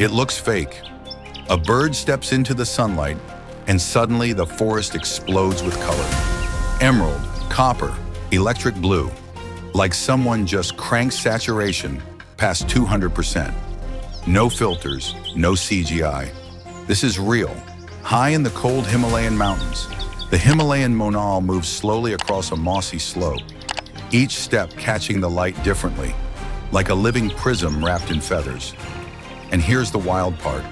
It looks fake. A bird steps into the sunlight, and suddenly the forest explodes with color. Emerald, copper, electric blue, like someone just cranked saturation past 200%. No filters, no CGI. This is real. High in the cold Himalayan mountains, the Himalayan monal moves slowly across a mossy slope, each step catching the light differently, like a living prism wrapped in feathers. And here's the wild part.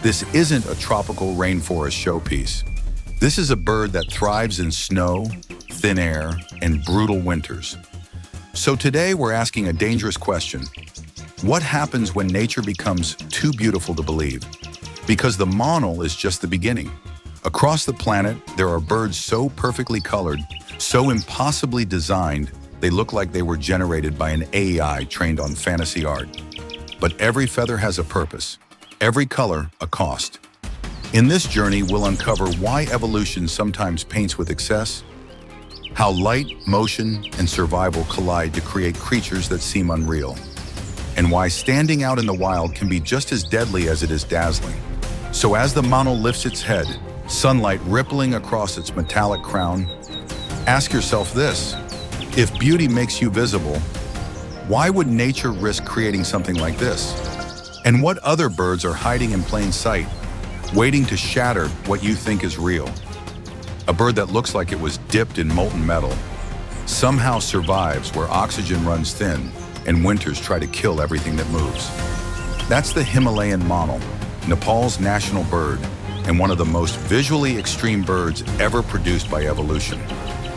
This isn't a tropical rainforest showpiece. This is a bird that thrives in snow, thin air, and brutal winters. So today we're asking a dangerous question. What happens when nature becomes too beautiful to believe? Because the monal is just the beginning. Across the planet, there are birds so perfectly colored, so impossibly designed, they look like they were generated by an AI trained on fantasy art. But every feather has a purpose, every color a cost. In this journey, we'll uncover why evolution sometimes paints with excess, how light, motion, and survival collide to create creatures that seem unreal, and why standing out in the wild can be just as deadly as it is dazzling. So as the monal lifts its head, sunlight rippling across its metallic crown, ask yourself this: if beauty makes you visible, why would nature risk creating something like this? And what other birds are hiding in plain sight, waiting to shatter what you think is real? A bird that looks like it was dipped in molten metal somehow survives where oxygen runs thin and winters try to kill everything that moves. That's the Himalayan monal, Nepal's national bird, and one of the most visually extreme birds ever produced by evolution.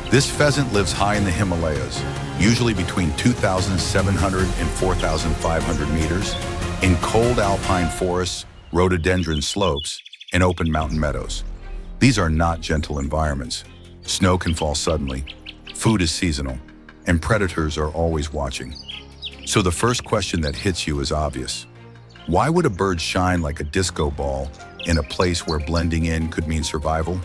This pheasant lives high in the Himalayas, usually between 2,700 and 4,500 meters, in cold alpine forests, rhododendron slopes, and open mountain meadows. These are not gentle environments. Snow can fall suddenly, food is seasonal, and predators are always watching. So the first question that hits you is obvious. Why would a bird shine like a disco ball in a place where blending in could mean survival?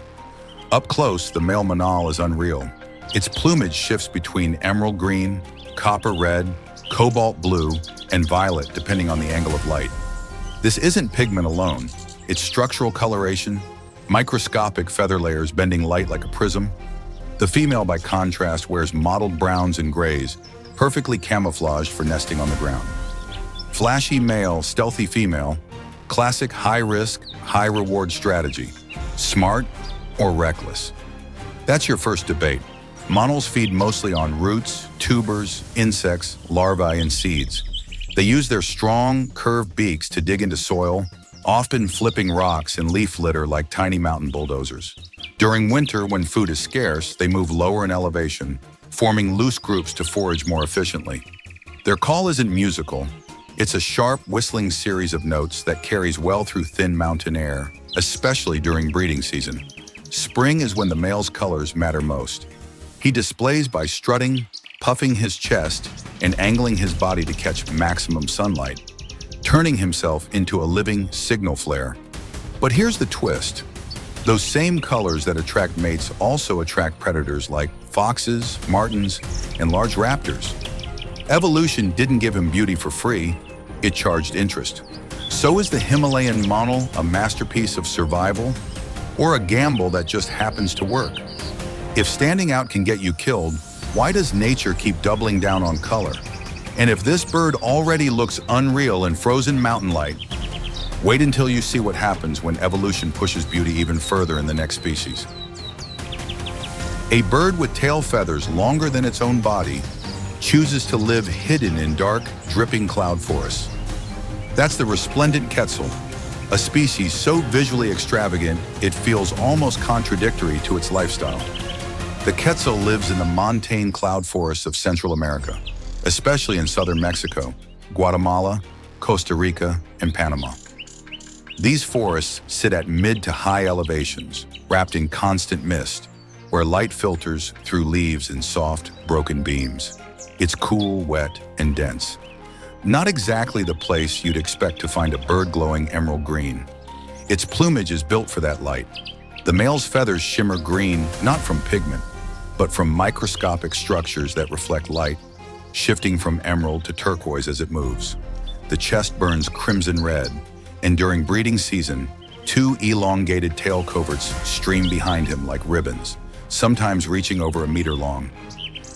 Up close, the male monal is unreal. Its plumage shifts between emerald green, copper red, cobalt blue, and violet depending on the angle of light. This isn't pigment alone. It's structural coloration, microscopic feather layers bending light like a prism. The female, by contrast, wears mottled browns and grays, perfectly camouflaged for nesting on the ground. Flashy male, stealthy female, classic high-risk, high-reward strategy. Smart or reckless? That's your first debate. Monals feed mostly on roots, tubers, insects, larvae, and seeds. They use their strong, curved beaks to dig into soil, often flipping rocks and leaf litter like tiny mountain bulldozers. During winter, when food is scarce, they move lower in elevation, forming loose groups to forage more efficiently. Their call isn't musical. It's a sharp, whistling series of notes that carries well through thin mountain air, especially during breeding season. Spring is when the male's colors matter most. He displays by strutting, puffing his chest, and angling his body to catch maximum sunlight, turning himself into a living signal flare. But here's the twist. Those same colors that attract mates also attract predators like foxes, martens, and large raptors. Evolution didn't give him beauty for free, it charged interest. So is the Himalayan monal a masterpiece of survival, or a gamble that just happens to work? If standing out can get you killed, why does nature keep doubling down on color? And if this bird already looks unreal in frozen mountain light, wait until you see what happens when evolution pushes beauty even further in the next species. A bird with tail feathers longer than its own body chooses to live hidden in dark, dripping cloud forests. That's the resplendent quetzal, a species so visually extravagant it feels almost contradictory to its lifestyle. The quetzal lives in the montane cloud forests of Central America, especially in southern Mexico, Guatemala, Costa Rica, and Panama. These forests sit at mid to high elevations, wrapped in constant mist, where light filters through leaves in soft, broken beams. It's cool, wet, and dense. Not exactly the place you'd expect to find a bird glowing emerald green. Its plumage is built for that light. The male's feathers shimmer green, not from pigment, but from microscopic structures that reflect light, shifting from emerald to turquoise as it moves. The chest burns crimson red, and during breeding season, two elongated tail coverts stream behind him like ribbons, sometimes reaching over a meter long.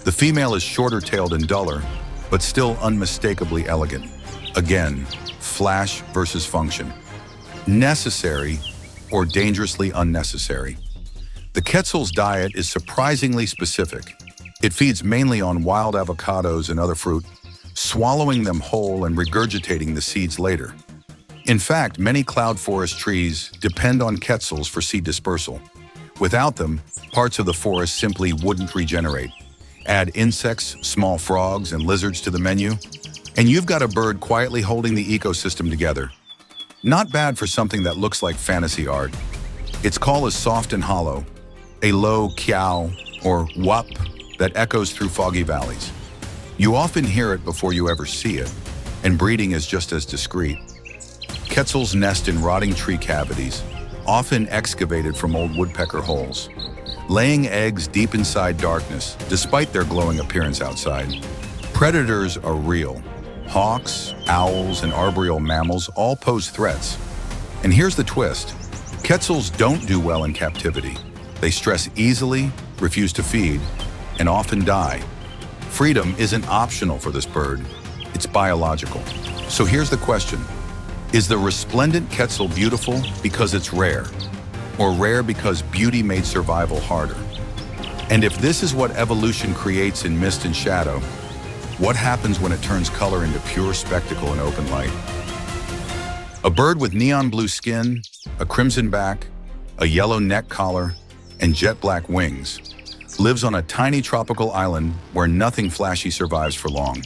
The female is shorter-tailed and duller, but still unmistakably elegant. Again, flash versus function. Necessary or dangerously unnecessary. The quetzal's diet is surprisingly specific. It feeds mainly on wild avocados and other fruit, swallowing them whole and regurgitating the seeds later. In fact, many cloud forest trees depend on quetzals for seed dispersal. Without them, parts of the forest simply wouldn't regenerate. Add insects, small frogs, and lizards to the menu, and you've got a bird quietly holding the ecosystem together. Not bad for something that looks like fantasy art. Its call is soft and hollow, a low kyow or whup that echoes through foggy valleys. You often hear it before you ever see it, and breeding is just as discreet. Quetzals nest in rotting tree cavities, often excavated from old woodpecker holes, laying eggs deep inside darkness, despite their glowing appearance outside. Predators are real. Hawks, owls, and arboreal mammals all pose threats. And here's the twist. Quetzals don't do well in captivity. They stress easily, refuse to feed, and often die. Freedom isn't optional for this bird. It's biological. So here's the question. Is the resplendent quetzal beautiful because it's rare, or rare because beauty made survival harder? And if this is what evolution creates in mist and shadow, what happens when it turns color into pure spectacle in open light? A bird with neon blue skin, a crimson back, a yellow neck collar, and jet black wings lives on a tiny tropical island where nothing flashy survives for long.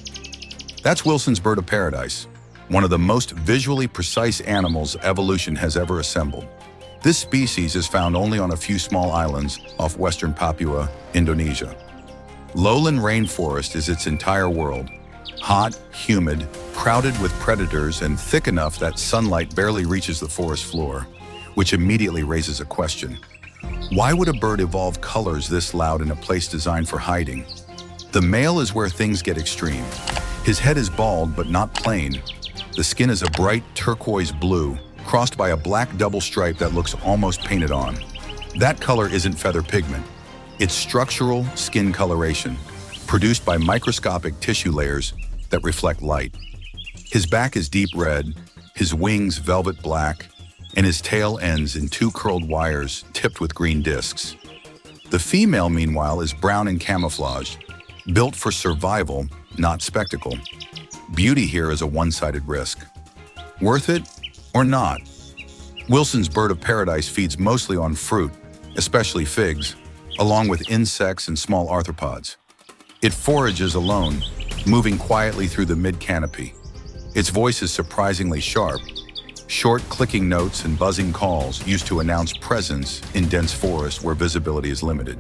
That's Wilson's bird of paradise, one of the most visually precise animals evolution has ever assembled. This species is found only on a few small islands off western Papua, Indonesia. Lowland rainforest is its entire world. Hot, humid, crowded with predators, and thick enough that sunlight barely reaches the forest floor, which immediately raises a question. Why would a bird evolve colors this loud in a place designed for hiding? The male is where things get extreme. His head is bald but not plain. The skin is a bright turquoise blue, crossed by a black double stripe that looks almost painted on. That color isn't feather pigment. It's structural skin coloration, produced by microscopic tissue layers that reflect light. His back is deep red, his wings velvet black, and his tail ends in two curled wires tipped with green discs. The female, meanwhile, is brown and camouflaged, built for survival, not spectacle. Beauty here is a one-sided risk. Worth it or not? Wilson's bird of paradise feeds mostly on fruit, especially figs, along with insects and small arthropods. It forages alone, moving quietly through the mid-canopy. Its voice is surprisingly sharp, short clicking notes and buzzing calls used to announce presence in dense forest where visibility is limited.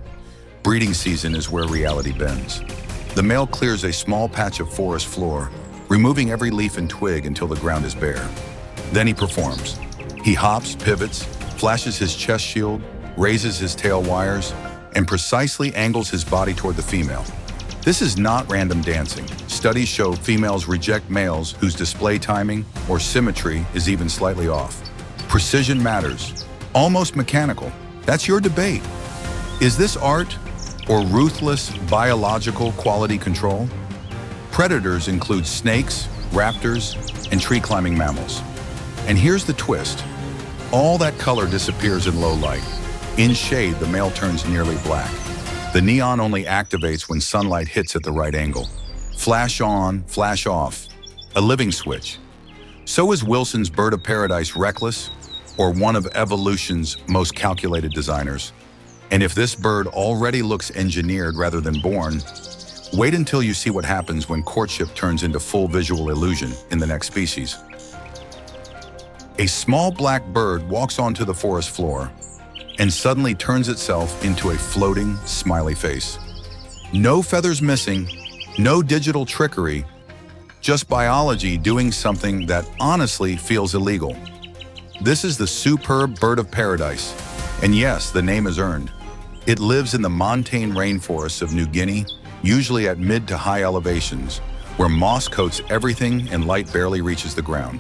Breeding season is where reality bends. The male clears a small patch of forest floor, removing every leaf and twig until the ground is bare. Then he performs. He hops, pivots, flashes his chest shield, raises his tail wires, and precisely angles his body toward the female. This is not random dancing. Studies show females reject males whose display timing or symmetry is even slightly off. Precision matters. Almost mechanical. That's your debate. Is this art or ruthless biological quality control? Predators include snakes, raptors, and tree-climbing mammals. And here's the twist. All that color disappears in low light. In shade, the male turns nearly black. The neon only activates when sunlight hits at the right angle. Flash on, flash off. A living switch. So is Wilson's bird of paradise reckless, or one of evolution's most calculated designers? And if this bird already looks engineered rather than born, wait until you see what happens when courtship turns into full visual illusion in the next species. A small black bird walks onto the forest floor and suddenly turns itself into a floating, smiley face. No feathers missing, no digital trickery, just biology doing something that honestly feels illegal. This is the superb bird of paradise, and yes, the name is earned. It lives in the montane rainforests of New Guinea, usually at mid to high elevations, where moss coats everything and light barely reaches the ground.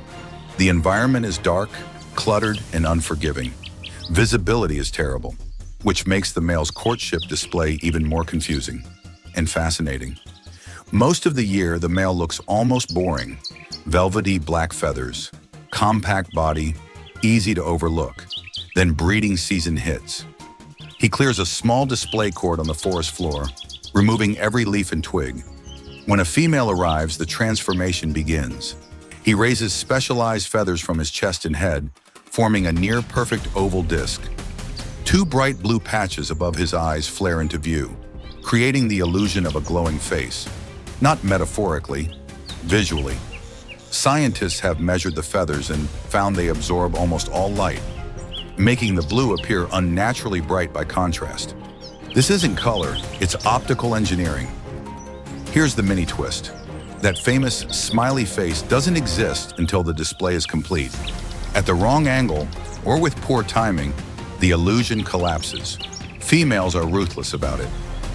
The environment is dark, cluttered, and unforgiving. Visibility is terrible, which makes the male's courtship display even more confusing and fascinating. Most of the year, the male looks almost boring. Velvety black feathers, compact body, easy to overlook. Then breeding season hits. He clears a small display court on the forest floor, removing every leaf and twig. When a female arrives, the transformation begins. He raises specialized feathers from his chest and head, forming a near-perfect oval disc. Two bright blue patches above his eyes flare into view, creating the illusion of a glowing face. Not metaphorically, visually. Scientists have measured the feathers and found they absorb almost all light, making the blue appear unnaturally bright by contrast. This isn't color, it's optical engineering. Here's the mini twist. That famous smiley face doesn't exist until the display is complete. At the wrong angle, or with poor timing, the illusion collapses. Females are ruthless about it.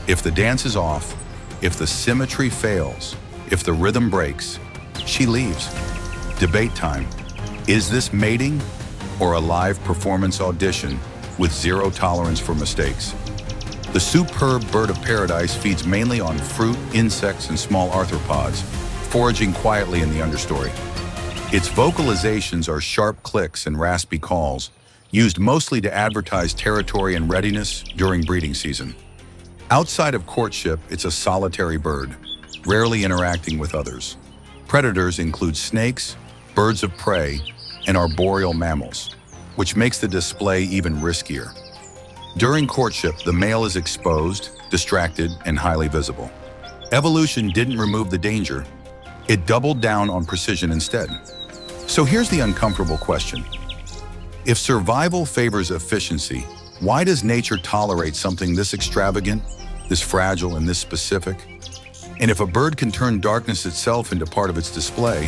If the dance is off, if the symmetry fails, if the rhythm breaks, she leaves. Debate time. Is this mating or a live performance audition with zero tolerance for mistakes? The superb bird of paradise feeds mainly on fruit, insects, and small arthropods, foraging quietly in the understory. Its vocalizations are sharp clicks and raspy calls, used mostly to advertise territory and readiness during breeding season. Outside of courtship, it's a solitary bird, rarely interacting with others. Predators include snakes, birds of prey, and arboreal mammals, which makes the display even riskier. During courtship, the male is exposed, distracted, and highly visible. Evolution didn't remove the danger, it doubled down on precision instead. So here's the uncomfortable question. If survival favors efficiency, why does nature tolerate something this extravagant, this fragile, and this specific? And if a bird can turn darkness itself into part of its display,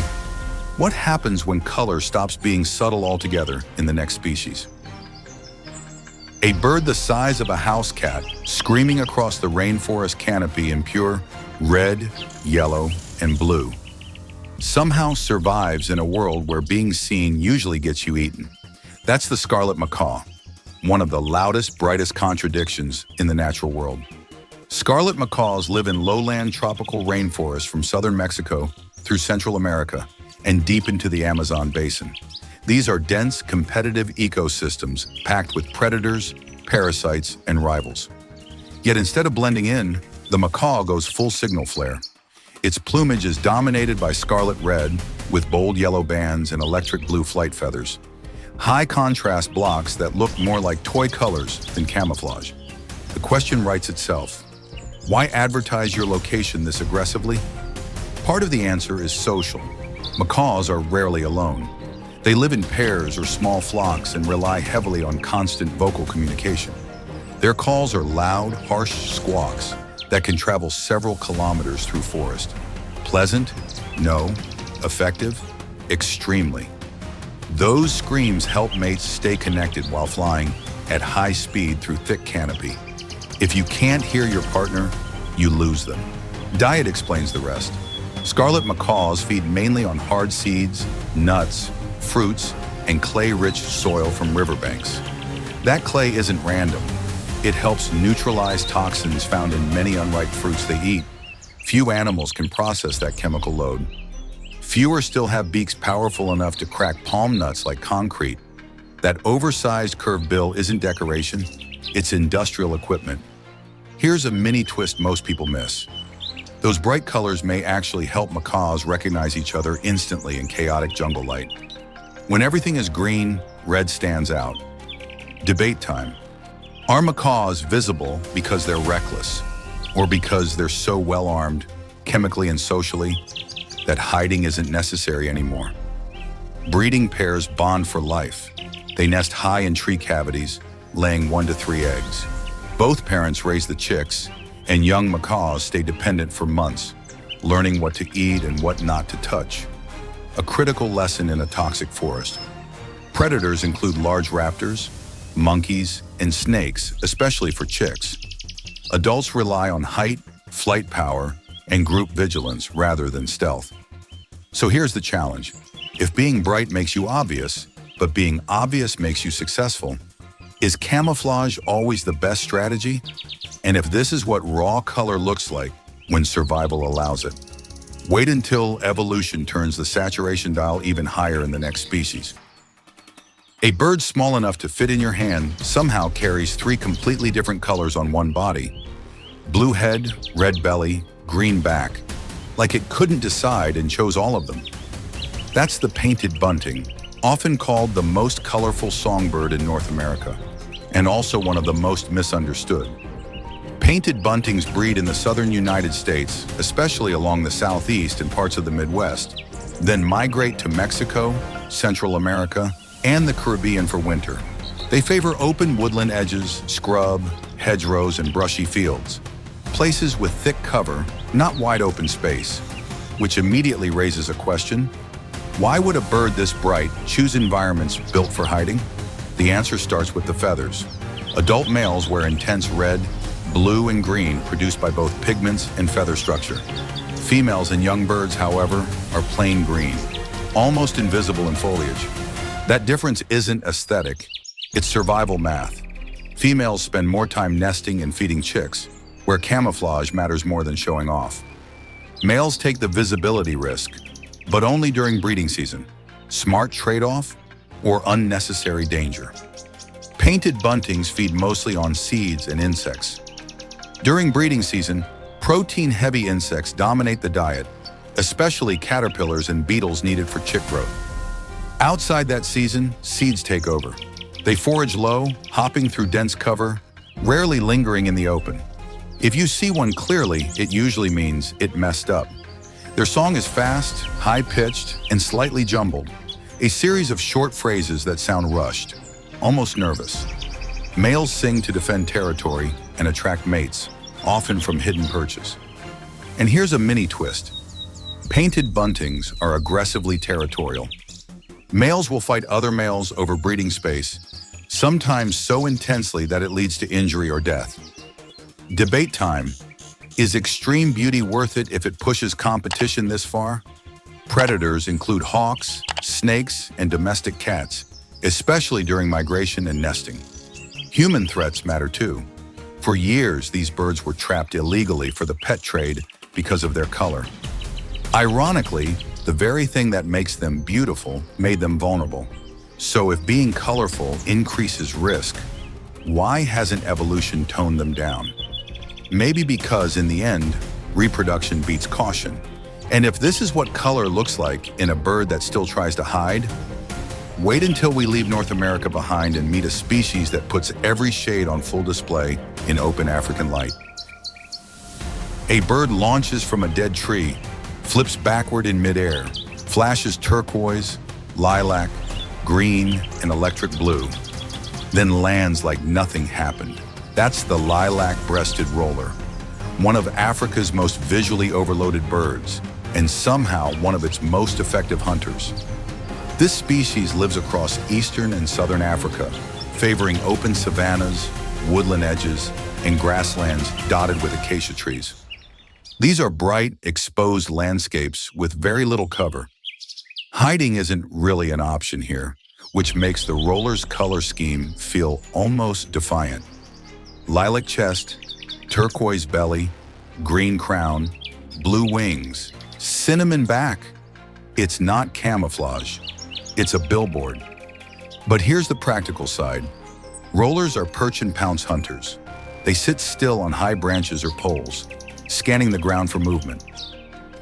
what happens when color stops being subtle altogether in the next species? A bird the size of a house cat screaming across the rainforest canopy in pure red, yellow, and blue somehow survives in a world where being seen usually gets you eaten. That's the scarlet macaw, one of the loudest, brightest contradictions in the natural world. Scarlet macaws live in lowland tropical rainforests from southern Mexico through Central America and deep into the Amazon basin. These are dense, competitive ecosystems packed with predators, parasites, and rivals. Yet instead of blending in, the macaw goes full signal flare. Its plumage is dominated by scarlet red with bold yellow bands and electric blue flight feathers. High contrast blocks that look more like toy colors than camouflage. The question writes itself. Why advertise your location this aggressively? Part of the answer is social. Macaws are rarely alone. They live in pairs or small flocks and rely heavily on constant vocal communication. Their calls are loud, harsh squawks that can travel several kilometers through forest. Pleasant? No. Effective? Extremely. Those screams help mates stay connected while flying at high speed through thick canopy. If you can't hear your partner, you lose them. Diet explains the rest. Scarlet macaws feed mainly on hard seeds, nuts, fruits, and clay-rich soil from riverbanks. That clay isn't random. It helps neutralize toxins found in many unripe fruits they eat. Few animals can process that chemical load. Fewer still have beaks powerful enough to crack palm nuts like concrete. That oversized curved bill isn't decoration, it's industrial equipment. Here's a mini twist most people miss. Those bright colors may actually help macaws recognize each other instantly in chaotic jungle light. When everything is green, red stands out. Debate time. Are macaws visible because they're reckless, or because they're so well-armed, chemically and socially, that hiding isn't necessary anymore? Breeding pairs bond for life. They nest high in tree cavities, laying 1 to 3 eggs. Both parents raise the chicks, and young macaws stay dependent for months, learning what to eat and what not to touch. A critical lesson in a toxic forest. Predators include large raptors, monkeys, and snakes, especially for chicks. Adults rely on height, flight power, and group vigilance rather than stealth. So here's the challenge. If being bright makes you obvious, but being obvious makes you successful, is camouflage always the best strategy? And if this is what raw color looks like when survival allows it, wait until evolution turns the saturation dial even higher in the next species. A bird small enough to fit in your hand somehow carries 3 completely different colors on one body. Blue head, red belly, green back. Like it couldn't decide and chose all of them. That's the painted bunting, often called the most colorful songbird in North America, and also one of the most misunderstood. Painted buntings breed in the southern United States, especially along the southeast and parts of the Midwest, then migrate to Mexico, Central America, and the Caribbean for winter. They favor open woodland edges, scrub, hedgerows, and brushy fields, places with thick cover, not wide open space, which immediately raises a question. Why would a bird this bright choose environments built for hiding? The answer starts with the feathers. Adult males wear intense red, blue, and green produced by both pigments and feather structure. Females and young birds, however, are plain green, almost invisible in foliage. That difference isn't aesthetic, it's survival math. Females spend more time nesting and feeding chicks, where camouflage matters more than showing off. Males take the visibility risk, but only during breeding season. Smart trade-off or unnecessary danger. Painted buntings feed mostly on seeds and insects. During breeding season, protein-heavy insects dominate the diet, especially caterpillars and beetles needed for chick growth. Outside that season, seeds take over. They forage low, hopping through dense cover, rarely lingering in the open. If you see one clearly, it usually means it messed up. Their song is fast, high-pitched, and slightly jumbled, a series of short phrases that sound rushed, almost nervous. Males sing to defend territory and attract mates, often from hidden perches. And here's a mini twist. Painted buntings are aggressively territorial. Males will fight other males over breeding space, sometimes so intensely that it leads to injury or death. Debate time. Is extreme beauty worth it if it pushes competition this far? Predators include hawks, snakes, and domestic cats, especially during migration and nesting. Human threats matter too. For years, these birds were trapped illegally for the pet trade because of their color. Ironically, the very thing that makes them beautiful made them vulnerable. So if being colorful increases risk, why hasn't evolution toned them down? Maybe because in the end, reproduction beats caution. And if this is what color looks like in a bird that still tries to hide, wait until we leave North America behind and meet a species that puts every shade on full display in open African light. A bird launches from a dead tree, flips backward in midair, flashes turquoise, lilac, green, and electric blue, then lands like nothing happened. That's the lilac-breasted roller, one of Africa's most visually overloaded birds, and somehow one of its most effective hunters. This species lives across eastern and southern Africa, favoring open savannas, woodland edges, and grasslands dotted with acacia trees. These are bright, exposed landscapes with very little cover. Hiding isn't really an option here, which makes the roller's color scheme feel almost defiant. Lilac chest, turquoise belly, green crown, blue wings, cinnamon back. It's not camouflage, it's a billboard. But here's the practical side. Rollers are perch and pounce hunters. They sit still on high branches or poles, scanning the ground for movement.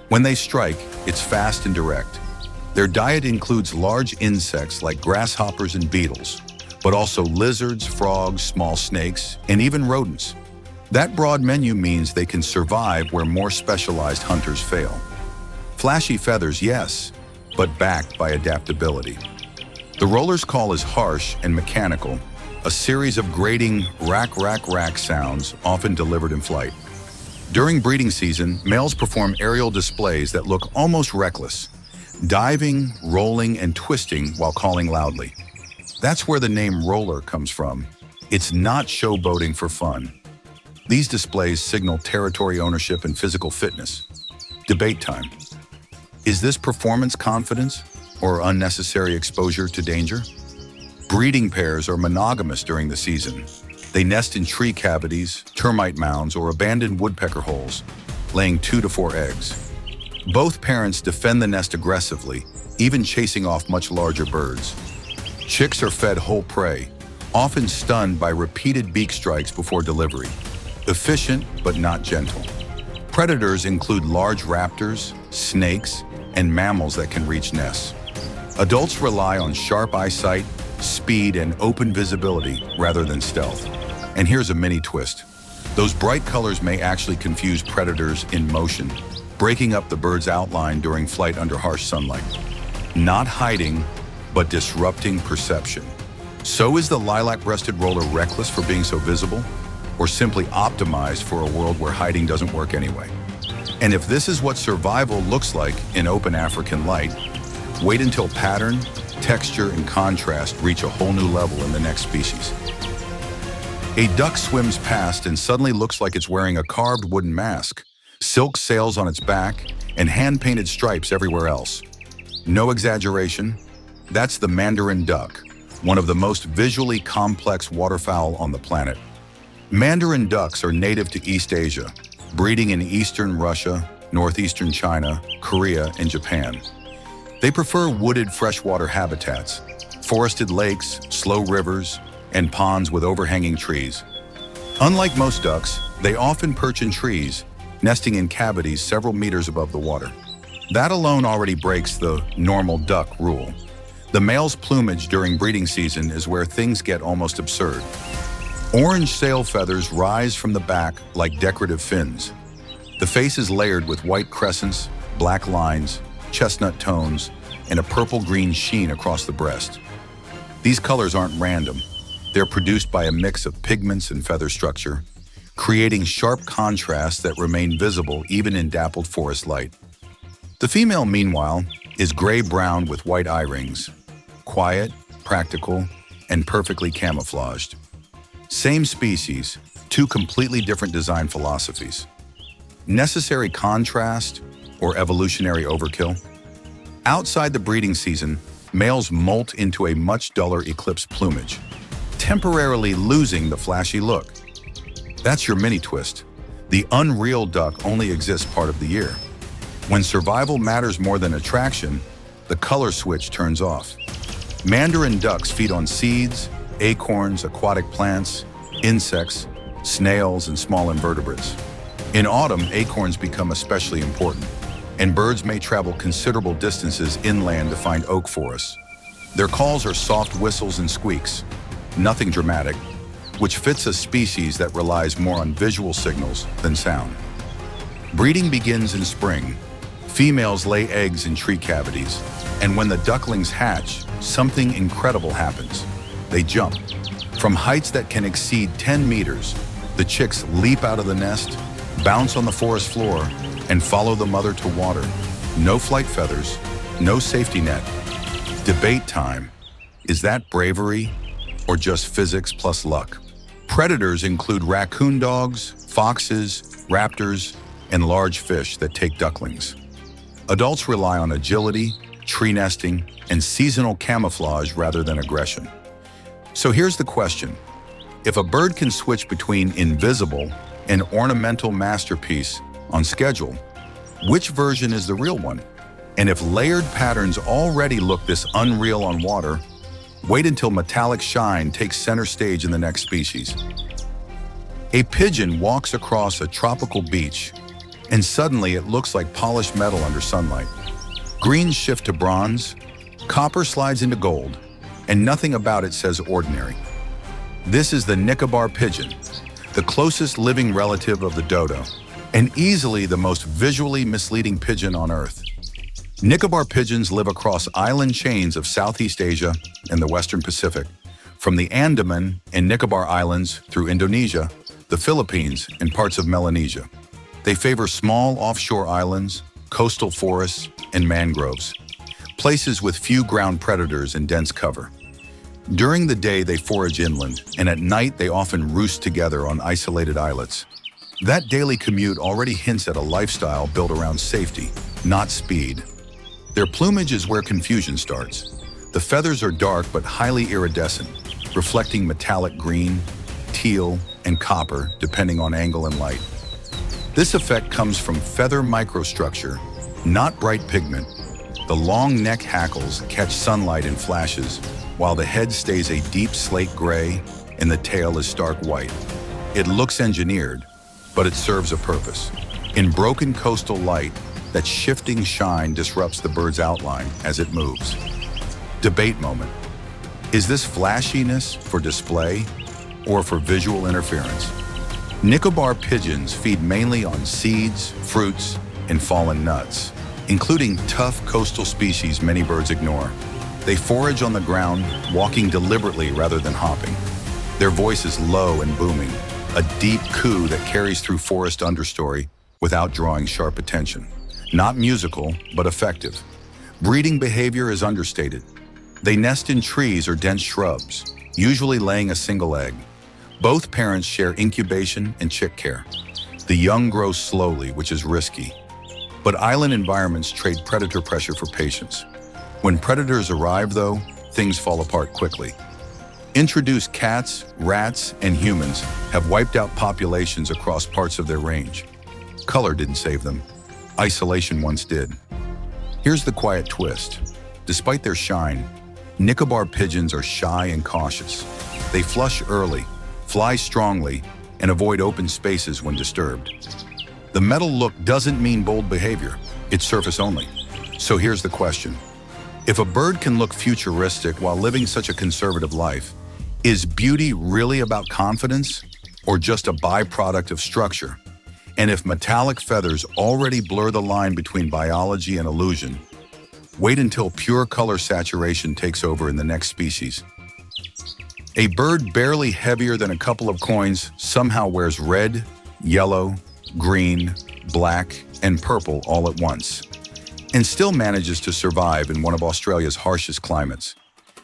When they strike, it's fast and direct. Their diet includes large insects like grasshoppers and beetles, but also lizards, frogs, small snakes, and even rodents. That broad menu means they can survive where more specialized hunters fail. Flashy feathers, yes, but backed by adaptability. The roller's call is harsh and mechanical, a series of grating rack, rack, rack sounds often delivered in flight. During breeding season, males perform aerial displays that look almost reckless, diving, rolling, and twisting while calling loudly. That's where the name roller comes from. It's not showboating for fun. These displays signal territory ownership and physical fitness. Debate time. Is this performance confidence or unnecessary exposure to danger? Breeding pairs are monogamous during the season. They nest in tree cavities, termite mounds, or abandoned woodpecker holes, laying 2 to 4 eggs. Both parents defend the nest aggressively, even chasing off much larger birds. Chicks are fed whole prey, often stunned by repeated beak strikes before delivery. Efficient, but not gentle. Predators include large raptors, snakes, and mammals that can reach nests. Adults rely on sharp eyesight, speed, and open visibility rather than stealth. And here's a mini twist. Those bright colors may actually confuse predators in motion, breaking up the bird's outline during flight under harsh sunlight. Not hiding, but disrupting perception. So is the lilac-breasted roller reckless for being so visible, or simply optimized for a world where hiding doesn't work anyway? And if this is what survival looks like in open African light, wait until pattern, texture, and contrast reach a whole new level in the next species. A duck swims past and suddenly looks like it's wearing a carved wooden mask, silk sails on its back, and hand-painted stripes everywhere else. No exaggeration, that's the mandarin duck, one of the most visually complex waterfowl on the planet. Mandarin ducks are native to East Asia, breeding in eastern Russia, northeastern China, Korea, and Japan. They prefer wooded freshwater habitats, forested lakes, slow rivers, and ponds with overhanging trees. Unlike most ducks, they often perch in trees, nesting in cavities several meters above the water. That alone already breaks the normal duck rule. The male's plumage during breeding season is where things get almost absurd. Orange sail feathers rise from the back like decorative fins. The face is layered with white crescents, black lines, chestnut tones, and a purple-green sheen across the breast. These colors aren't random. They're produced by a mix of pigments and feather structure, creating sharp contrasts that remain visible even in dappled forest light. The female, meanwhile, is gray-brown with white eye rings, quiet, practical, and perfectly camouflaged. Same species, 2 completely different design philosophies. Necessary contrast or evolutionary overkill? Outside the breeding season, males molt into a much duller eclipsed plumage, temporarily losing the flashy look. That's your mini twist. The unreal duck only exists part of the year. When survival matters more than attraction, the color switch turns off. Mandarin ducks feed on seeds, acorns, aquatic plants, insects, snails, and small invertebrates. In autumn, acorns become especially important, and birds may travel considerable distances inland to find oak forests. Their calls are soft whistles and squeaks, nothing dramatic, which fits a species that relies more on visual signals than sound. Breeding begins in spring. Females lay eggs in tree cavities, and when the ducklings hatch, something incredible happens. They jump. From heights that can exceed 10 meters, the chicks leap out of the nest, bounce on the forest floor, and follow the mother to water. No flight feathers, no safety net. Debate time. Is that bravery or just physics plus luck? Predators include raccoon dogs, foxes, raptors, and large fish that take ducklings. Adults rely on agility, tree nesting, and seasonal camouflage rather than aggression. So here's the question. If a bird can switch between invisible and ornamental masterpiece on schedule, which version is the real one? And if layered patterns already look this unreal on water, wait until metallic shine takes center stage in the next species. A pigeon walks across a tropical beach, and suddenly it looks like polished metal under sunlight. Greens shift to bronze, copper slides into gold, and nothing about it says ordinary. This is the Nicobar pigeon, the closest living relative of the dodo, and easily the most visually misleading pigeon on Earth. Nicobar pigeons live across island chains of Southeast Asia and the Western Pacific, from the Andaman and Nicobar Islands through Indonesia, the Philippines, and parts of Melanesia. They favor small offshore islands, coastal forests, and mangroves, places with few ground predators and dense cover. During the day, they forage inland, and at night, they often roost together on isolated islets. That daily commute already hints at a lifestyle built around safety, not speed. Their plumage is where confusion starts. The feathers are dark but highly iridescent, reflecting metallic green, teal, and copper depending on angle and light. This effect comes from feather microstructure, not bright pigment. The long neck hackles catch sunlight in flashes, while the head stays a deep slate gray and the tail is stark white. It looks engineered, but it serves a purpose. In broken coastal light, that shifting shine disrupts the bird's outline as it moves. Debate moment. Is this flashiness for display or for visual interference? Nicobar pigeons feed mainly on seeds, fruits, and fallen nuts, including tough coastal species many birds ignore. They forage on the ground, walking deliberately rather than hopping. Their voice is low and booming, a deep coo that carries through forest understory without drawing sharp attention. Not musical, but effective. Breeding behavior is understated. They nest in trees or dense shrubs, usually laying a single egg. Both parents share incubation and chick care. The young grow slowly, which is risky. But island environments trade predator pressure for patience. When predators arrive, though, things fall apart quickly. Introduced cats, rats, and humans have wiped out populations across parts of their range. Color didn't save them. Isolation once did. Here's the quiet twist. Despite their shine, Nicobar pigeons are shy and cautious. They flush early, fly strongly, and avoid open spaces when disturbed. The metal look doesn't mean bold behavior, it's surface only. So here's the question. If a bird can look futuristic while living such a conservative life, is beauty really about confidence or just a byproduct of structure? And if metallic feathers already blur the line between biology and illusion, wait until pure color saturation takes over in the next species. A bird barely heavier than a couple of coins somehow wears red, yellow, green, black, and purple all at once, and still manages to survive in one of Australia's harshest climates.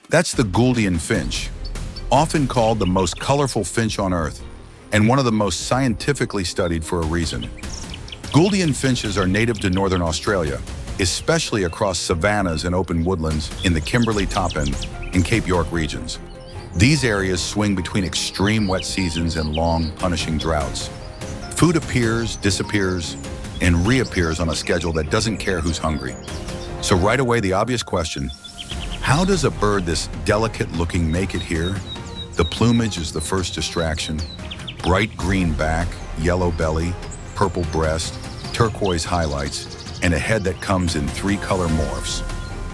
That's the Gouldian finch, often called the most colorful finch on Earth, and one of the most scientifically studied for a reason. Gouldian finches are native to northern Australia, especially across savannas and open woodlands in the Kimberley Top End and Cape York regions. These areas swing between extreme wet seasons and long, punishing droughts. Food appears, disappears, and reappears on a schedule that doesn't care who's hungry. So right away, the obvious question, how does a bird this delicate-looking make it here? The plumage is the first distraction. Bright green back, yellow belly, purple breast, turquoise highlights, and a head that comes in 3 color morphs,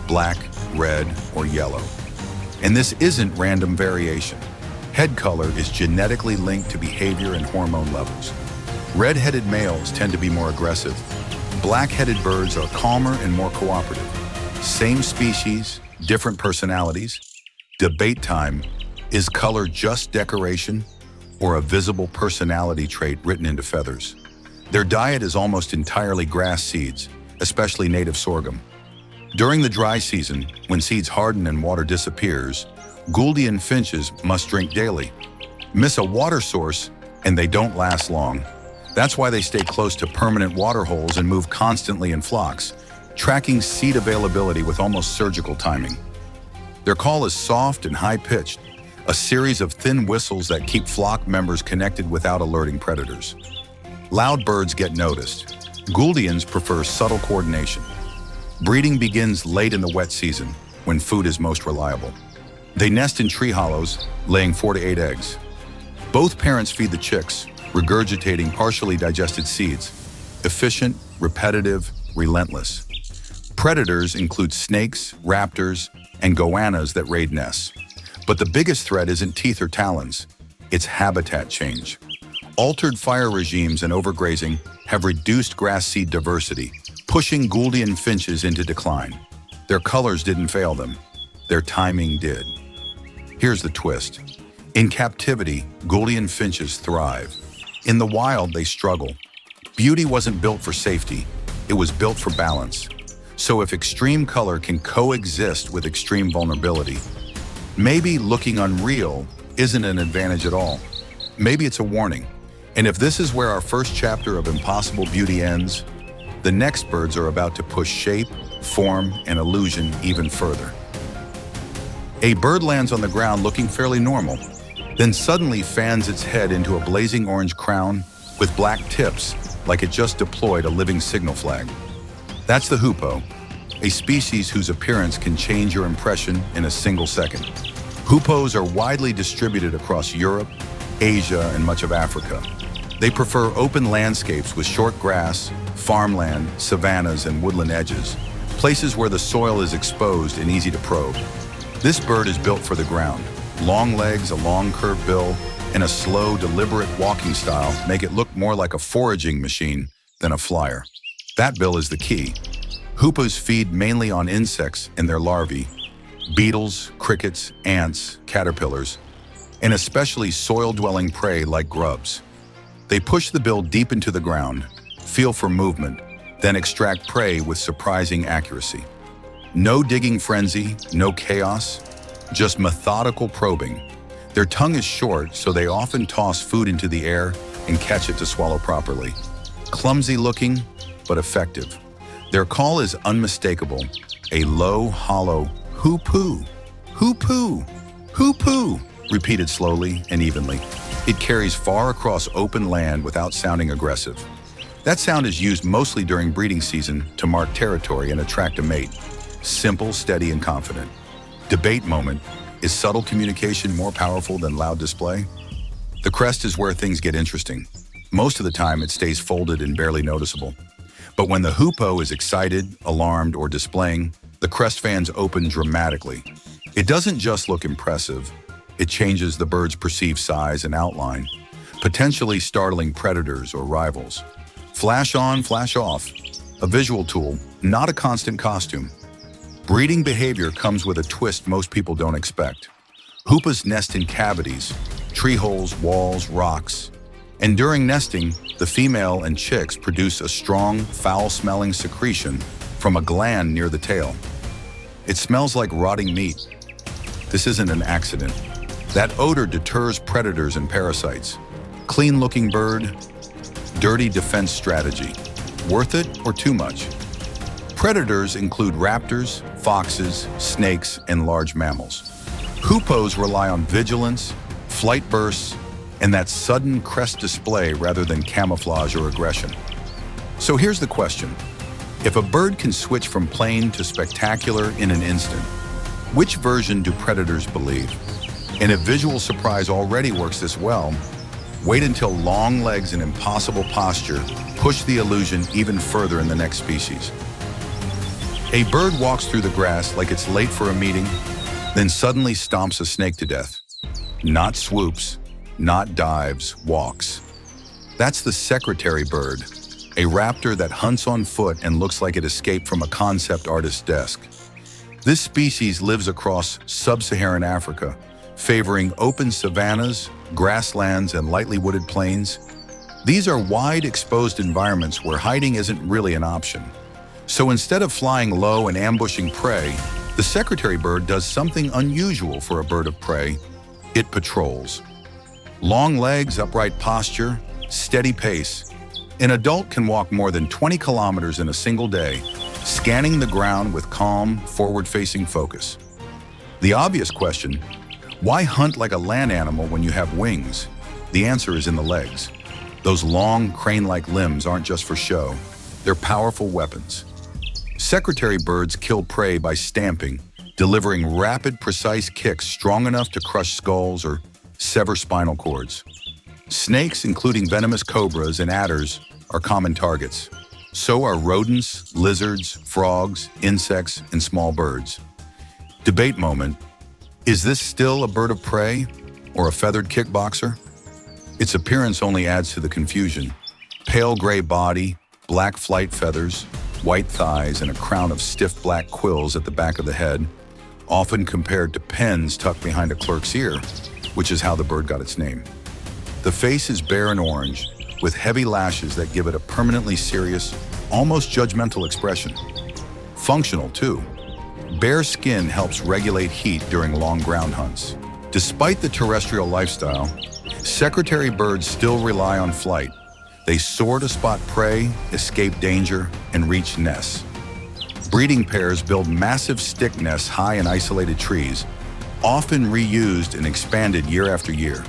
black, red, or yellow. And this isn't random variation. Head color is genetically linked to behavior and hormone levels. Red-headed males tend to be more aggressive. Black-headed birds are calmer and more cooperative. Same species, different personalities. Debate time, is color just decoration or a visible personality trait written into feathers? Their diet is almost entirely grass seeds, especially native sorghum. During the dry season, when seeds harden and water disappears, Gouldian finches must drink daily. Miss a water source, and they don't last long. That's why they stay close to permanent water holes and move constantly in flocks, tracking seed availability with almost surgical timing. Their call is soft and high-pitched, a series of thin whistles that keep flock members connected without alerting predators. Loud birds get noticed. Gouldians prefer subtle coordination. Breeding begins late in the wet season, when food is most reliable. They nest in tree hollows, laying 4 to 8 eggs. Both parents feed the chicks, regurgitating partially digested seeds. Efficient, repetitive, relentless. Predators include snakes, raptors, and goannas that raid nests. But the biggest threat isn't teeth or talons, it's habitat change. Altered fire regimes and overgrazing have reduced grass seed diversity, pushing Gouldian finches into decline. Their colors didn't fail them, their timing did. Here's the twist. In captivity, Gouldian finches thrive. In the wild, they struggle. Beauty wasn't built for safety, it was built for balance. So if extreme color can coexist with extreme vulnerability, maybe looking unreal isn't an advantage at all. Maybe it's a warning. And if this is where our first chapter of Impossible Beauty ends, the next birds are about to push shape, form, and illusion even further. A bird lands on the ground looking fairly normal, then suddenly fans its head into a blazing orange crown with black tips, like it just deployed a living signal flag. That's the hoopoe, a species whose appearance can change your impression in a single second. Hoopoes are widely distributed across Europe, Asia, and much of Africa. They prefer open landscapes with short grass, farmland, savannas, and woodland edges, places where the soil is exposed and easy to probe. This bird is built for the ground. Long legs, a long curved bill, and a slow, deliberate walking style make it look more like a foraging machine than a flyer. That bill is the key. Hoopoes feed mainly on insects and their larvae, beetles, crickets, ants, caterpillars, and especially soil-dwelling prey like grubs. They push the bill deep into the ground, feel for movement, then extract prey with surprising accuracy. No digging frenzy, no chaos, just methodical probing. Their tongue is short, so they often toss food into the air and catch it to swallow properly. Clumsy looking, but effective. Their call is unmistakable, a low, hollow hoo-poo, hoo-poo, hoo-poo, repeated slowly and evenly. It carries far across open land without sounding aggressive. That sound is used mostly during breeding season to mark territory and attract a mate. Simple, steady, and confident. Debate moment. Is subtle communication more powerful than loud display? The crest is where things get interesting. Most of the time, it stays folded and barely noticeable. But when the hoopoe is excited, alarmed, or displaying, the crest fans open dramatically. It doesn't just look impressive. It changes the bird's perceived size and outline, potentially startling predators or rivals. Flash on, flash off. A visual tool, not a constant costume. Breeding behavior comes with a twist most people don't expect. Hoopoes nest in cavities, tree holes, walls, rocks. And during nesting, the female and chicks produce a strong, foul-smelling secretion from a gland near the tail. It smells like rotting meat. This isn't an accident. That odor deters predators and parasites. Clean-looking bird, dirty defense strategy. Worth it or too much? Predators include raptors, foxes, snakes, and large mammals. Hoopoes rely on vigilance, flight bursts, and that sudden crest display rather than camouflage or aggression. So here's the question. If a bird can switch from plain to spectacular in an instant, which version do predators believe? And if visual surprise already works this well, wait until long legs and impossible posture push the illusion even further in the next species. A bird walks through the grass like it's late for a meeting, then suddenly stomps a snake to death. Not swoops, not dives, walks. That's the secretary bird, a raptor that hunts on foot and looks like it escaped from a concept artist's desk. This species lives across sub-Saharan Africa, favoring open savannas, grasslands, and lightly wooded plains. These are wide, exposed environments where hiding isn't really an option. So instead of flying low and ambushing prey, the secretary bird does something unusual for a bird of prey. It patrols. Long legs, upright posture, steady pace. An adult can walk more than 20 kilometers in a single day, scanning the ground with calm, forward-facing focus. The obvious question, why hunt like a land animal when you have wings? The answer is in the legs. Those long, crane-like limbs aren't just for show. They're powerful weapons. Secretary birds kill prey by stamping, delivering rapid, precise kicks strong enough to crush skulls or sever spinal cords. Snakes, including venomous cobras and adders, are common targets. So are rodents, lizards, frogs, insects, and small birds. Debate moment. Is this still a bird of prey or a feathered kickboxer? Its appearance only adds to the confusion. Pale gray body, black flight feathers, white thighs, and a crown of stiff black quills at the back of the head, often compared to pens tucked behind a clerk's ear, which is how the bird got its name. The face is bare and orange, with heavy lashes that give it a permanently serious, almost judgmental expression. Functional, too. Bare skin helps regulate heat during long ground hunts. Despite the terrestrial lifestyle, secretary birds still rely on flight. They soar to spot prey, escape danger, and reach nests. Breeding pairs build massive stick nests high in isolated trees, often reused and expanded year after year.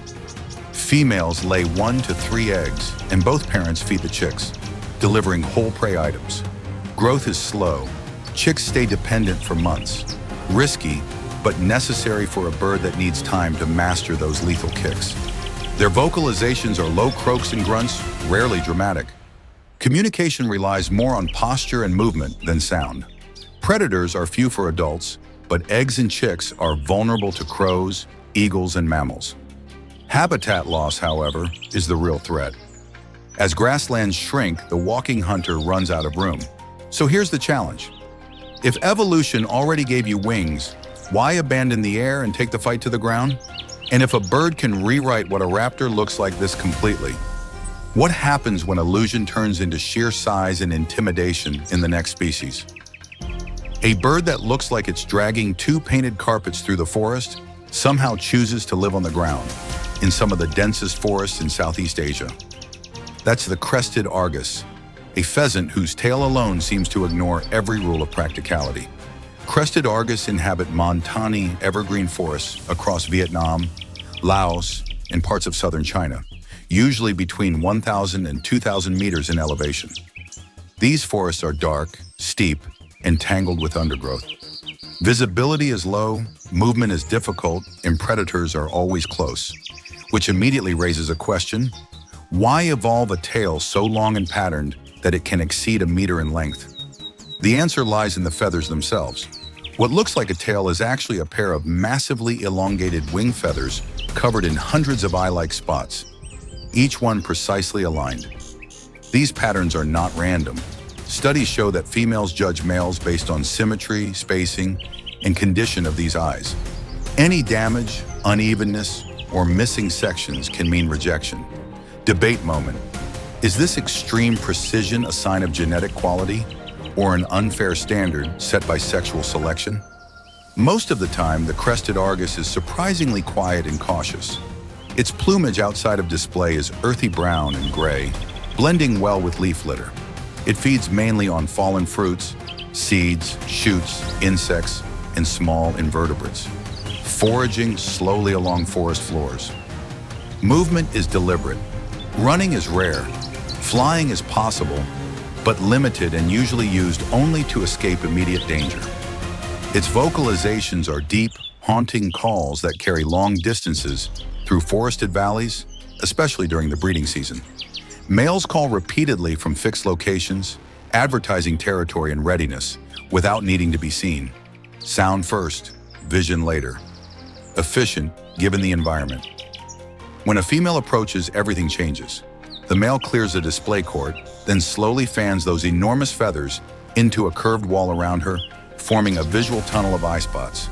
Females lay 1 to 3 eggs, and both parents feed the chicks, delivering whole prey items. Growth is slow. Chicks stay dependent for months. Risky, but necessary for a bird that needs time to master those lethal kicks. Their vocalizations are low croaks and grunts, rarely dramatic. Communication relies more on posture and movement than sound. Predators are few for adults, but eggs and chicks are vulnerable to crows, eagles, and mammals. Habitat loss, however, is the real threat. As grasslands shrink, the walking hunter runs out of room. So here's the challenge. If evolution already gave you wings, why abandon the air and take the fight to the ground? And if a bird can rewrite what a raptor looks like this completely, what happens when illusion turns into sheer size and intimidation in the next species? A bird that looks like it's dragging 2 painted carpets through the forest somehow chooses to live on the ground in some of the densest forests in Southeast Asia. That's the crested argus, a pheasant whose tail alone seems to ignore every rule of practicality. Crested argus inhabit montane evergreen forests across Vietnam, Laos, and parts of southern China, usually between 1,000 and 2,000 meters in elevation. These forests are dark, steep, and tangled with undergrowth. Visibility is low, movement is difficult, and predators are always close, which immediately raises a question: why evolve a tail so long and patterned that it can exceed a meter in length? The answer lies in the feathers themselves. What looks like a tail is actually a pair of massively elongated wing feathers covered in hundreds of eye-like spots, each one precisely aligned. These patterns are not random. Studies show that females judge males based on symmetry, spacing, and condition of these eyes. Any damage, unevenness, or missing sections can mean rejection. Debate moment. Is this extreme precision a sign of genetic quality or an unfair standard set by sexual selection? Most of the time, the crested argus is surprisingly quiet and cautious. Its plumage outside of display is earthy brown and gray, blending well with leaf litter. It feeds mainly on fallen fruits, seeds, shoots, insects, and small invertebrates, foraging slowly along forest floors. Movement is deliberate. Running is rare. Flying is possible, but limited and usually used only to escape immediate danger. Its vocalizations are deep, haunting calls that carry long distances through forested valleys, especially during the breeding season. Males call repeatedly from fixed locations, advertising territory and readiness without needing to be seen. Sound first, vision later. Efficient, given the environment. When a female approaches, everything changes. The male clears a display court, then slowly fans those enormous feathers into a curved wall around her, forming a visual tunnel of eye spots.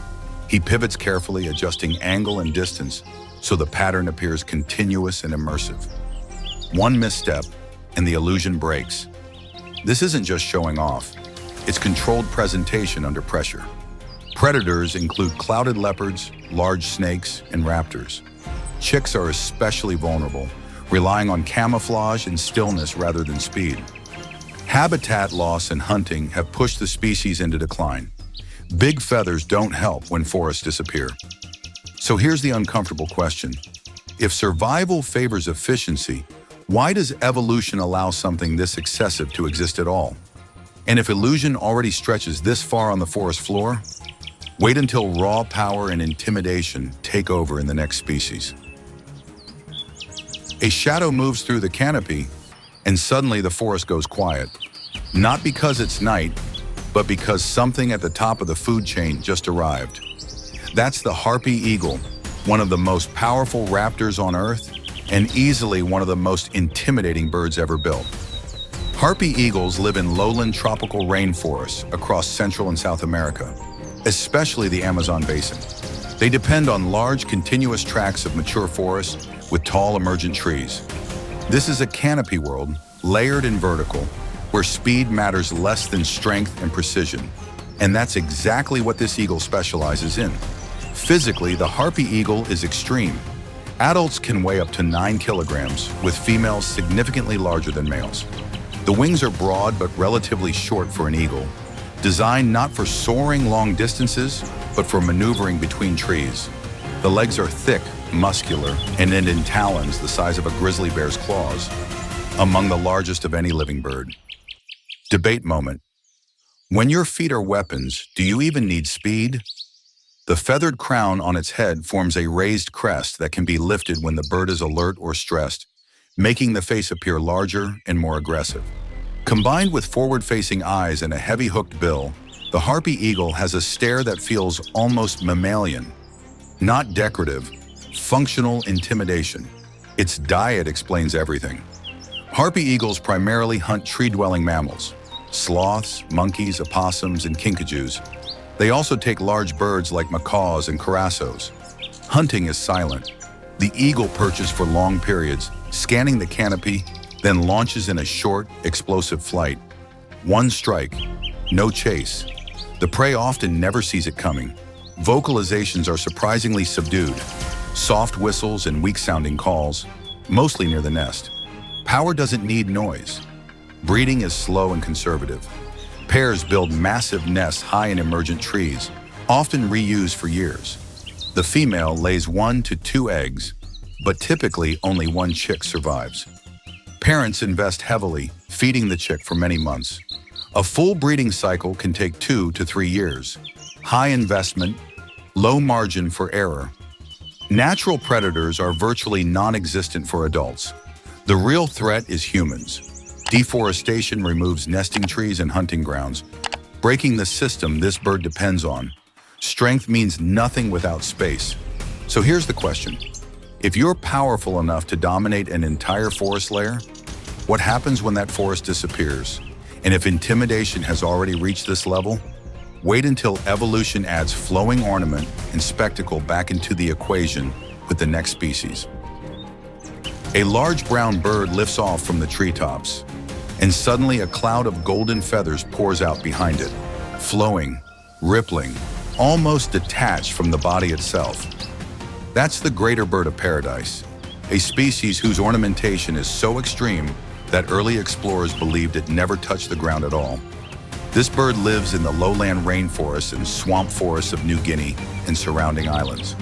He pivots carefully, adjusting angle and distance so the pattern appears continuous and immersive. One misstep, and the illusion breaks. This isn't just showing off. It's controlled presentation under pressure. Predators include clouded leopards, large snakes, and raptors. Chicks are especially vulnerable, relying on camouflage and stillness rather than speed. Habitat loss and hunting have pushed the species into decline. Big feathers don't help when forests disappear. So here's the uncomfortable question. If survival favors efficiency, why does evolution allow something this excessive to exist at all? And if illusion already stretches this far on the forest floor, wait until raw power and intimidation take over in the next species. A shadow moves through the canopy, and suddenly the forest goes quiet. Not because it's night, but because something at the top of the food chain just arrived. That's the harpy eagle, one of the most powerful raptors on Earth, and easily one of the most intimidating birds ever built. Harpy eagles live in lowland tropical rainforests across Central and South America, especially the Amazon basin. They depend on large, continuous tracts of mature forest with tall, emergent trees. This is a canopy world, layered and vertical, where speed matters less than strength and precision. And that's exactly what this eagle specializes in. Physically, the harpy eagle is extreme. Adults can weigh up to 9 kilograms, with females significantly larger than males. The wings are broad but relatively short for an eagle, designed not for soaring long distances, but for maneuvering between trees. The legs are thick, muscular, and end in talons the size of a grizzly bear's claws, among the largest of any living bird. Debate moment. When your feet are weapons, do you even need speed? The feathered crown on its head forms a raised crest that can be lifted when the bird is alert or stressed, making the face appear larger and more aggressive. Combined with forward-facing eyes and a heavy hooked bill, the harpy eagle has a stare that feels almost mammalian. Not decorative, functional intimidation. Its diet explains everything. Harpy eagles primarily hunt tree-dwelling mammals, sloths, monkeys, opossums, and kinkajous. They also take large birds like macaws and curassows. Hunting is silent. The eagle perches for long periods, scanning the canopy, then launches in a short, explosive flight. One strike, no chase. The prey often never sees it coming. Vocalizations are surprisingly subdued. Soft whistles and weak-sounding calls, mostly near the nest. Power doesn't need noise. Breeding is slow and conservative. Pairs build massive nests high in emergent trees, often reused for years. The female lays 1 to 2 eggs, but typically only one chick survives. Parents invest heavily, feeding the chick for many months. A full breeding cycle can take 2 to 3 years. High investment, low margin for error. Natural predators are virtually non-existent for adults. The real threat is humans. Deforestation removes nesting trees and hunting grounds, breaking the system this bird depends on. Strength means nothing without space. So here's the question. If you're powerful enough to dominate an entire forest layer, what happens when that forest disappears? And if intimidation has already reached this level, wait until evolution adds flowing ornament and spectacle back into the equation with the next species. A large brown bird lifts off from the treetops, and suddenly a cloud of golden feathers pours out behind it, flowing, rippling, almost detached from the body itself. That's the greater bird of paradise, a species whose ornamentation is so extreme that early explorers believed it never touched the ground at all. This bird lives in the lowland rainforests and swamp forests of New Guinea and surrounding islands.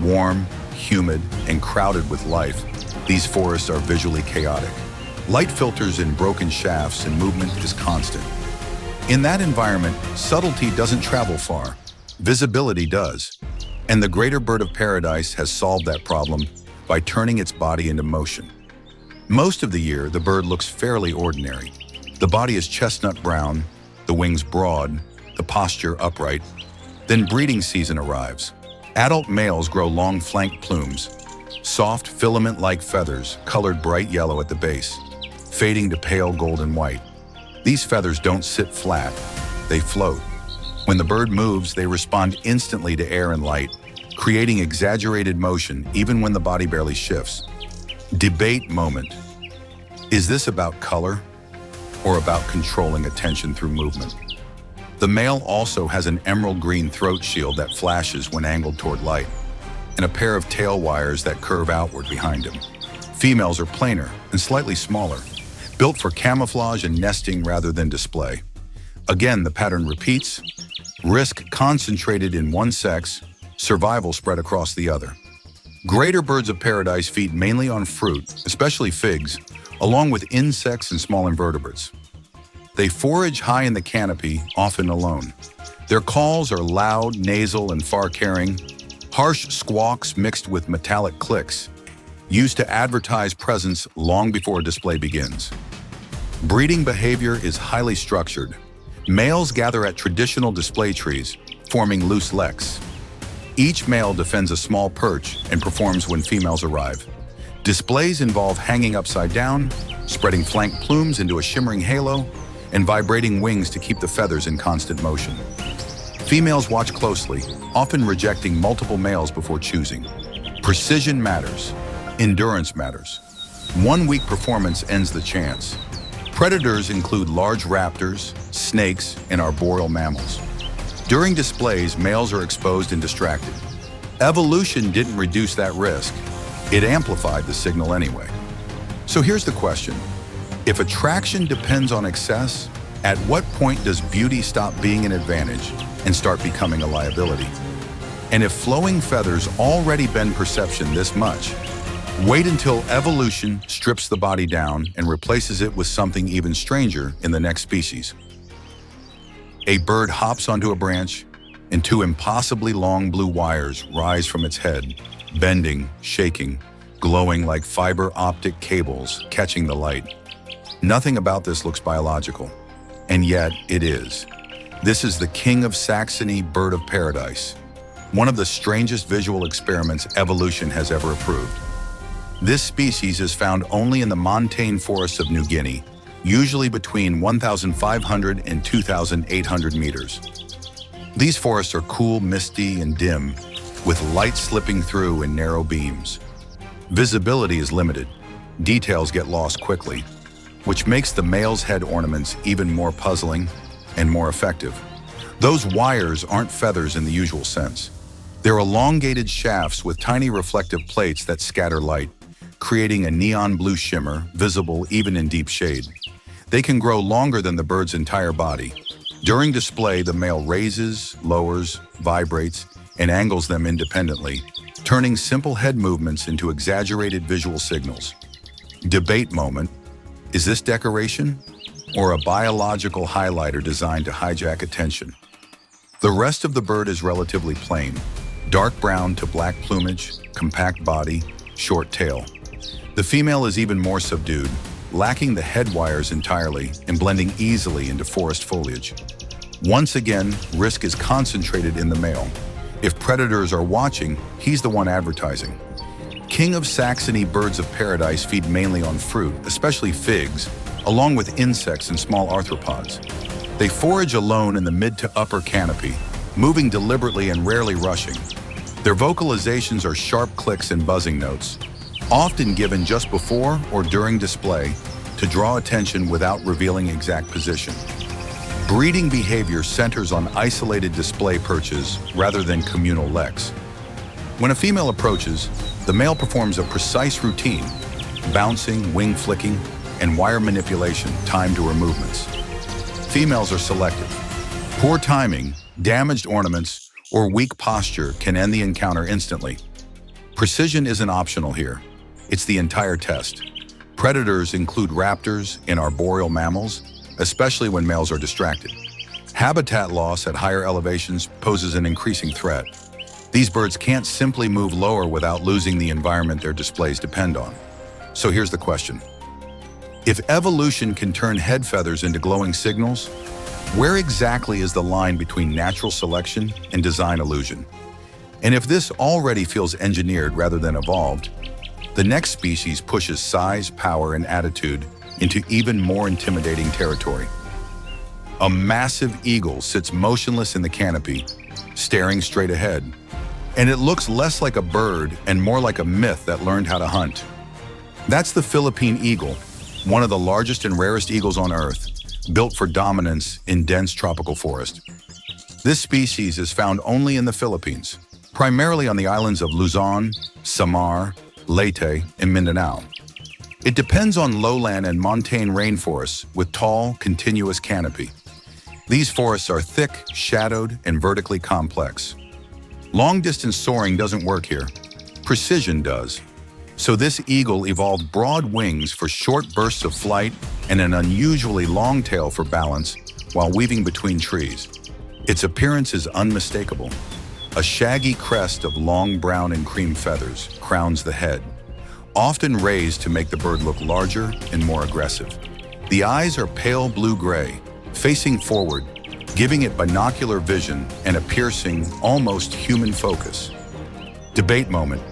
Warm, humid, and crowded with life, these forests are visually chaotic. Light filters in broken shafts and movement is constant. In that environment, subtlety doesn't travel far. Visibility does. And the greater bird of paradise has solved that problem by turning its body into motion. Most of the year, the bird looks fairly ordinary. The body is chestnut brown, the wings broad, the posture upright. Then breeding season arrives. Adult males grow long flank plumes, soft filament-like feathers colored bright yellow at the base, fading to pale golden white. These feathers don't sit flat, they float. When the bird moves, they respond instantly to air and light, creating exaggerated motion even when the body barely shifts. Debate moment. Is this about color or about controlling attention through movement? The male also has an emerald green throat shield that flashes when angled toward light, and a pair of tail wires that curve outward behind him. Females are plainer and slightly smaller, built for camouflage and nesting rather than display. Again, the pattern repeats. Risk concentrated in one sex, survival spread across the other. Greater birds of paradise feed mainly on fruit, especially figs, along with insects and small invertebrates. They forage high in the canopy, often alone. Their calls are loud, nasal, and far-carrying, harsh squawks mixed with metallic clicks, used to advertise presence long before a display begins. Breeding behavior is highly structured. Males gather at traditional display trees, forming loose leks. Each male defends a small perch and performs when females arrive. Displays involve hanging upside down, spreading flank plumes into a shimmering halo, and vibrating wings to keep the feathers in constant motion. Females watch closely, often rejecting multiple males before choosing. Precision matters. Endurance matters. One weak performance ends the chance. Predators include large raptors, snakes, and arboreal mammals. During displays, males are exposed and distracted. Evolution didn't reduce that risk. It amplified the signal anyway. So here's the question. If attraction depends on excess, At what point does beauty stop being an advantage and start becoming a liability? And if flowing feathers already bend perception this much, wait until evolution strips the body down and replaces it with something even stranger in the next species. A bird hops onto a branch, and two impossibly long blue wires rise from its head, bending, shaking, glowing like fiber optic cables catching the light. Nothing about this looks biological, and yet it is. This is the king of Saxony bird of paradise, one of the strangest visual experiments evolution has ever approved. This species is found only in the montane forests of New Guinea, usually between 1,500 and 2,800 meters. These forests are cool, misty, and dim, with light slipping through in narrow beams. Visibility is limited. Details get lost quickly, which makes the male's head ornaments even more puzzling and more effective. Those wires aren't feathers in the usual sense. They're elongated shafts with tiny reflective plates that scatter light, creating a neon blue shimmer visible even in deep shade. They can grow longer than the bird's entire body. During display, the male raises, lowers, vibrates, and angles them independently, turning simple head movements into exaggerated visual signals. Debate moment: is this decoration or a biological highlighter designed to hijack attention? The rest of the bird is relatively plain: dark brown to black plumage, compact body, short tail. The female is even more subdued, lacking the head wires entirely and blending easily into forest foliage. Once again, risk is concentrated in the male. If predators are watching, he's the one advertising. King of Saxony birds of paradise feed mainly on fruit, especially figs, along with insects and small arthropods. They forage alone in the mid to upper canopy, moving deliberately and rarely rushing. Their vocalizations are sharp clicks and buzzing notes, often given just before or during display to draw attention without revealing exact position. Breeding behavior centers on isolated display perches rather than communal leks. When a female approaches, the male performs a precise routine: bouncing, wing flicking, and wire manipulation timed to her movements. Females are selective. Poor timing, damaged ornaments, or weak posture can end the encounter instantly. Precision isn't optional here. It's the entire test. Predators include raptors and arboreal mammals, especially when males are distracted. Habitat loss at higher elevations poses an increasing threat. These birds can't simply move lower without losing the environment their displays depend on. So here's the question: if evolution can turn head feathers into glowing signals, where exactly is the line between natural selection and design illusion? And if this already feels engineered rather than evolved, the next species pushes size, power, and attitude into even more intimidating territory. A massive eagle sits motionless in the canopy, staring straight ahead, and it looks less like a bird and more like a myth that learned how to hunt. That's the Philippine eagle, one of the largest and rarest eagles on Earth, built for dominance in dense tropical forest. This species is found only in the Philippines, primarily on the islands of Luzon, Samar, Leyte, and Mindanao. It depends on lowland and montane rainforests with tall, continuous canopy. These forests are thick, shadowed, and vertically complex. Long-distance soaring doesn't work here. Precision does. So this eagle evolved broad wings for short bursts of flight and an unusually long tail for balance while weaving between trees. Its appearance is unmistakable. A shaggy crest of long brown and cream feathers crowns the head, often raised to make the bird look larger and more aggressive. The eyes are pale blue-gray, facing forward, giving it binocular vision and a piercing, almost human focus. Debate moment: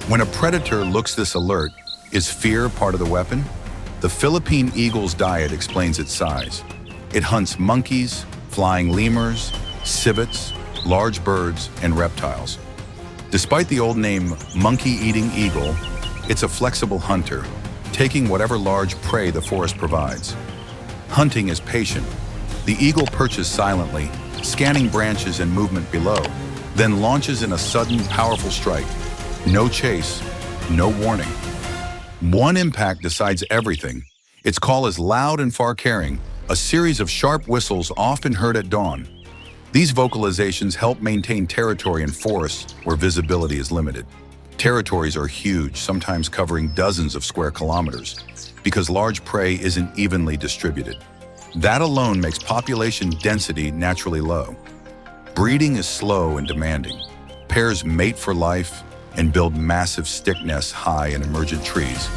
when a predator looks this alert, is fear part of the weapon? The Philippine eagle's diet explains its size. It hunts monkeys, flying lemurs, civets, large birds, and reptiles. Despite the old name monkey-eating eagle, it's a flexible hunter, taking whatever large prey the forest provides. Hunting is patient. The eagle perches silently, scanning branches and movement below, then launches in a sudden, powerful strike. No chase, no warning. One impact decides everything. Its call is loud and far-carrying, a series of sharp whistles often heard at dawn. These vocalizations help maintain territory in forests where visibility is limited. Territories are huge, sometimes covering dozens of square kilometers, because large prey isn't evenly distributed. That alone makes population density naturally low. Breeding is slow and demanding. Pairs mate for life and build massive stick nests high in emergent trees.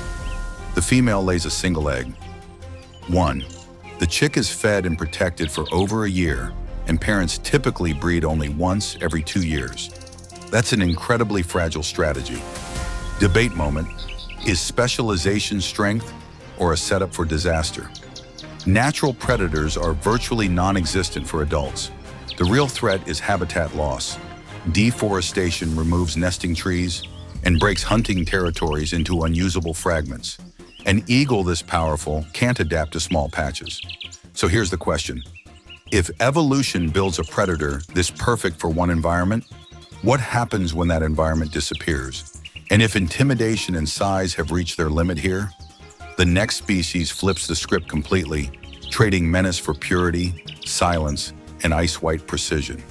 The female lays a single egg. 1. The chick is fed and protected for over a year, and parents typically breed only once every 2 years. That's an incredibly fragile strategy. Debate moment: is specialization strength or a setup for disaster? Natural predators are virtually non-existent for adults. The real threat is habitat loss. Deforestation removes nesting trees and breaks hunting territories into unusable fragments. An eagle this powerful can't adapt to small patches. So here's the question. If evolution builds a predator this perfect for one environment, what happens when that environment disappears? And if intimidation and size have reached their limit here, the next species flips the script completely, trading menace for purity, silence, and ice-white precision.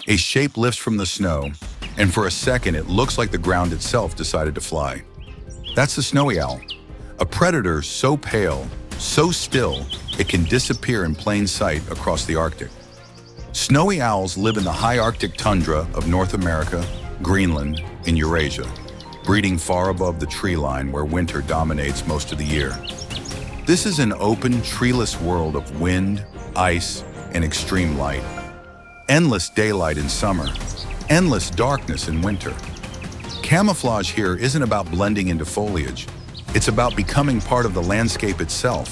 A shape lifts from the snow, and for a second it looks like the ground itself decided to fly. That's the snowy owl, a predator so pale, so still, it can disappear in plain sight across the Arctic. Snowy owls live in the high Arctic tundra of North America, Greenland, and Eurasia, breeding far above the tree line where winter dominates most of the year. This is an open, treeless world of wind, ice, and extreme light. Endless daylight in summer, endless darkness in winter. Camouflage here isn't about blending into foliage. It's about becoming part of the landscape itself.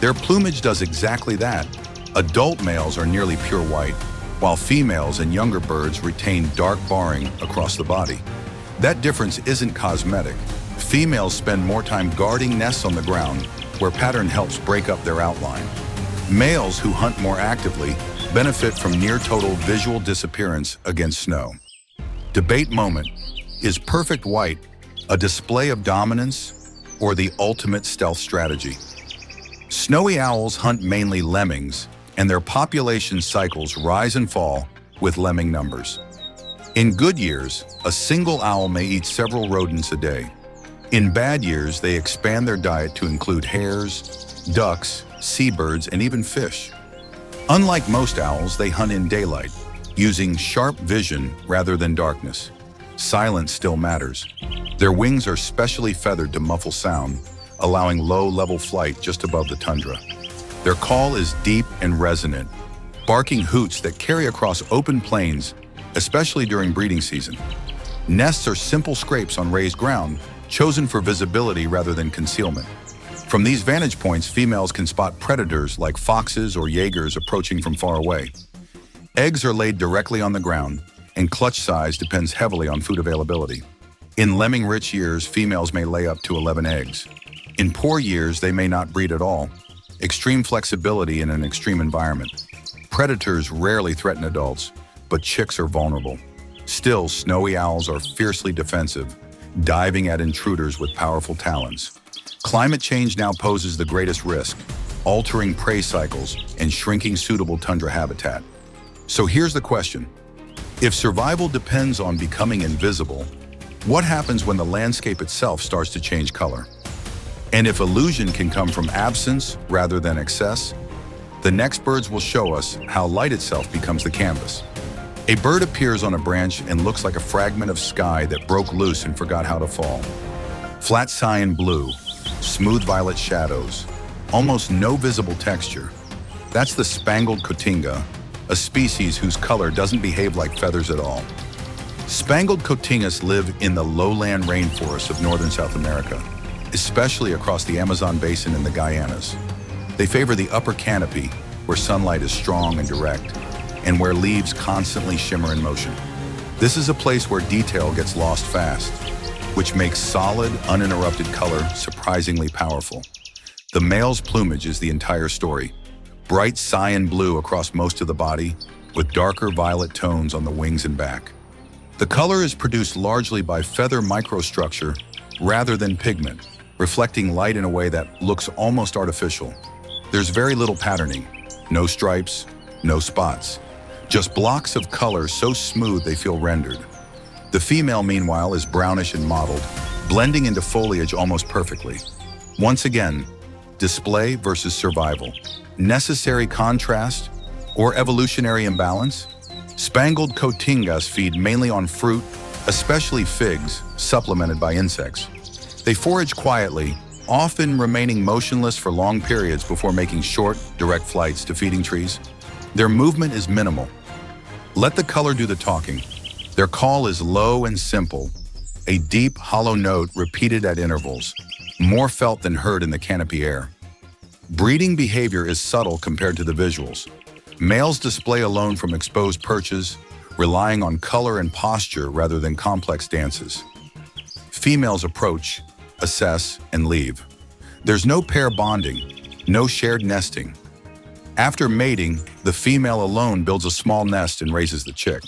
Their plumage does exactly that. Adult males are nearly pure white, while females and younger birds retain dark barring across the body. That difference isn't cosmetic. Females spend more time guarding nests on the ground, where pattern helps break up their outline. Males who hunt more actively benefit from near-total visual disappearance against snow. Debate moment: is perfect white a display of dominance or the ultimate stealth strategy? Snowy owls hunt mainly lemmings, and their population cycles rise and fall with lemming numbers. In good years, a single owl may eat several rodents a day. In bad years, they expand their diet to include hares, ducks, seabirds, and even fish. Unlike most owls, they hunt in daylight, using sharp vision rather than darkness. Silence still matters. Their wings are specially feathered to muffle sound, allowing low-level flight just above the tundra. Their call is deep and resonant, barking hoots that carry across open plains, especially during breeding season. Nests are simple scrapes on raised ground, chosen for visibility rather than concealment. From these vantage points, females can spot predators like foxes or jaegers approaching from far away. Eggs are laid directly on the ground, and clutch size depends heavily on food availability. In lemming-rich years, females may lay up to 11 eggs. In poor years, they may not breed at all. Extreme flexibility in an extreme environment. Predators rarely threaten adults, but chicks are vulnerable. Still, snowy owls are fiercely defensive, diving at intruders with powerful talons. Climate change now poses the greatest risk, altering prey cycles and shrinking suitable tundra habitat. So here's the question. If survival depends on becoming invisible, what happens when the landscape itself starts to change color? And if illusion can come from absence rather than excess, the next birds will show us how light itself becomes the canvas. A bird appears on a branch and looks like a fragment of sky that broke loose and forgot how to fall. Flat cyan blue, smooth violet shadows, almost no visible texture. That's the spangled cotinga, a species whose color doesn't behave like feathers at all. Spangled cotingas live in the lowland rainforests of northern South America, especially across the Amazon basin and the Guyanas. They favor the upper canopy, where sunlight is strong and direct, and where leaves constantly shimmer in motion. This is a place where detail gets lost fast, which makes solid, uninterrupted color surprisingly powerful. The male's plumage is the entire story. Bright cyan blue across most of the body, with darker violet tones on the wings and back. The color is produced largely by feather microstructure rather than pigment, reflecting light in a way that looks almost artificial. There's very little patterning, no stripes, no spots, just blocks of color so smooth they feel rendered. The female, meanwhile, is brownish and mottled, blending into foliage almost perfectly. Once again, display versus survival. Necessary contrast or evolutionary imbalance? Spangled cotingas feed mainly on fruit, especially figs, supplemented by insects. They forage quietly, often remaining motionless for long periods before making short, direct flights to feeding trees. Their movement is minimal. Let the color do the talking. Their call is low and simple, a deep, hollow note repeated at intervals, more felt than heard in the canopy air. Breeding behavior is subtle compared to the visuals. Males display alone from exposed perches, relying on color and posture rather than complex dances. Females approach, assess, and leave. There's no pair bonding, no shared nesting. After mating, the female alone builds a small nest and raises the chick.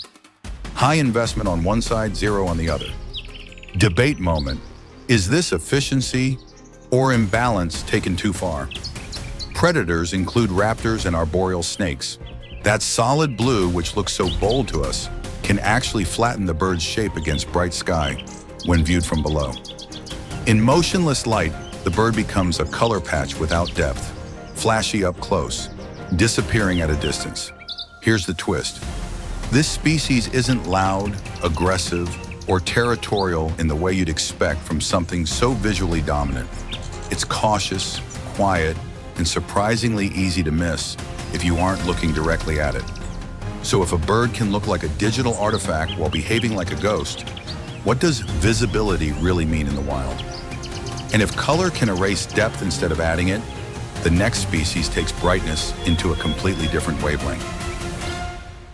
High investment on one side, zero on the other. Debate moment. Is this efficiency or imbalance taken too far? Predators include raptors and arboreal snakes. That solid blue, which looks so bold to us, can actually flatten the bird's shape against bright sky when viewed from below. In motionless light, the bird becomes a color patch without depth, flashy up close, disappearing at a distance. Here's the twist. This species isn't loud, aggressive, or territorial in the way you'd expect from something so visually dominant. It's cautious, quiet, and surprisingly easy to miss if you aren't looking directly at it. So if a bird can look like a digital artifact while behaving like a ghost, what does visibility really mean in the wild? And if color can erase depth instead of adding it, the next species takes brightness into a completely different wavelength.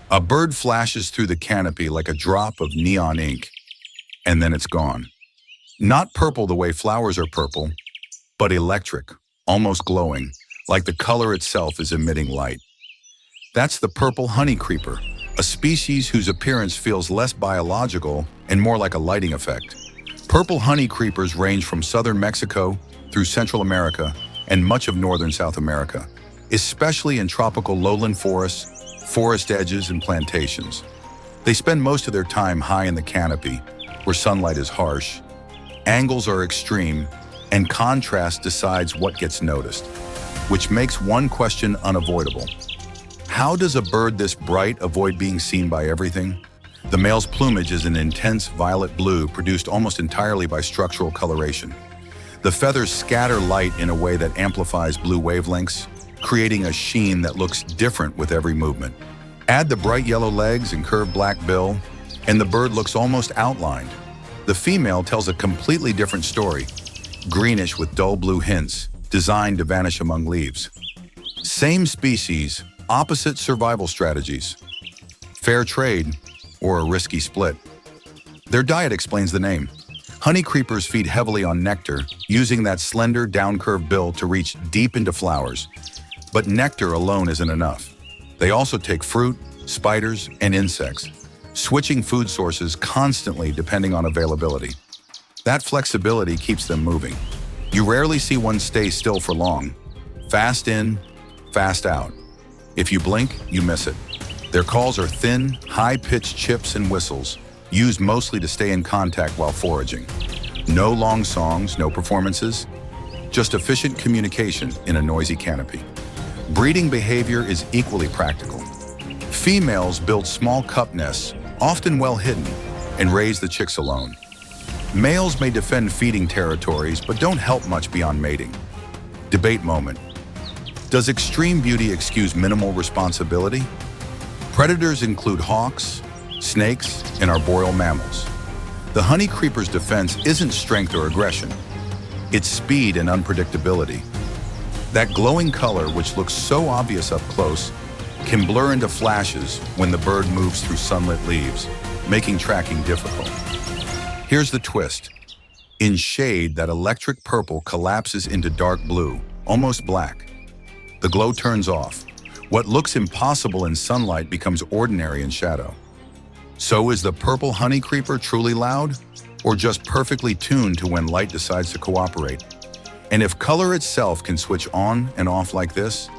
A bird flashes through the canopy like a drop of neon ink, and then it's gone. Not purple the way flowers are purple, but electric, almost glowing, like the color itself is emitting light. That's the purple honey creeper, a species whose appearance feels less biological and more like a lighting effect. Purple honey creepers range from southern Mexico through Central America and much of northern South America, especially in tropical lowland forests, forest edges, and plantations. They spend most of their time high in the canopy, where sunlight is harsh, angles are extreme, and contrast decides what gets noticed, which makes one question unavoidable. How does a bird this bright avoid being seen by everything? The male's plumage is an intense violet blue produced almost entirely by structural coloration. The feathers scatter light in a way that amplifies blue wavelengths, creating a sheen that looks different with every movement. Add the bright yellow legs and curved black bill, and the bird looks almost outlined. The female tells a completely different story, greenish with dull blue hints, designed to vanish among leaves. Same species, opposite survival strategies. Fair trade, or a risky split. Their diet explains the name. Honey creepers feed heavily on nectar, using that slender, down-curved bill to reach deep into flowers. But nectar alone isn't enough. They also take fruit, spiders, and insects, switching food sources constantly depending on availability. That flexibility keeps them moving. You rarely see one stay still for long. Fast in, fast out. If you blink, you miss it. Their calls are thin, high-pitched chips and whistles, used mostly to stay in contact while foraging. No long songs, no performances, just efficient communication in a noisy canopy. Breeding behavior is equally practical. Females build small cup nests, often well hidden, and raise the chicks alone. Males may defend feeding territories, but don't help much beyond mating. Debate moment. Does extreme beauty excuse minimal responsibility? Predators include hawks, snakes, and arboreal mammals. The honey creeper's defense isn't strength or aggression. It's speed and unpredictability. That glowing color, which looks so obvious up close, can blur into flashes when the bird moves through sunlit leaves, making tracking difficult. Here's the twist. In shade, that electric purple collapses into dark blue, almost black. The glow turns off. What looks impossible in sunlight becomes ordinary in shadow. So is the purple honey creeper truly loud, or just perfectly tuned to when light decides to cooperate? And if color itself can switch on and off like this,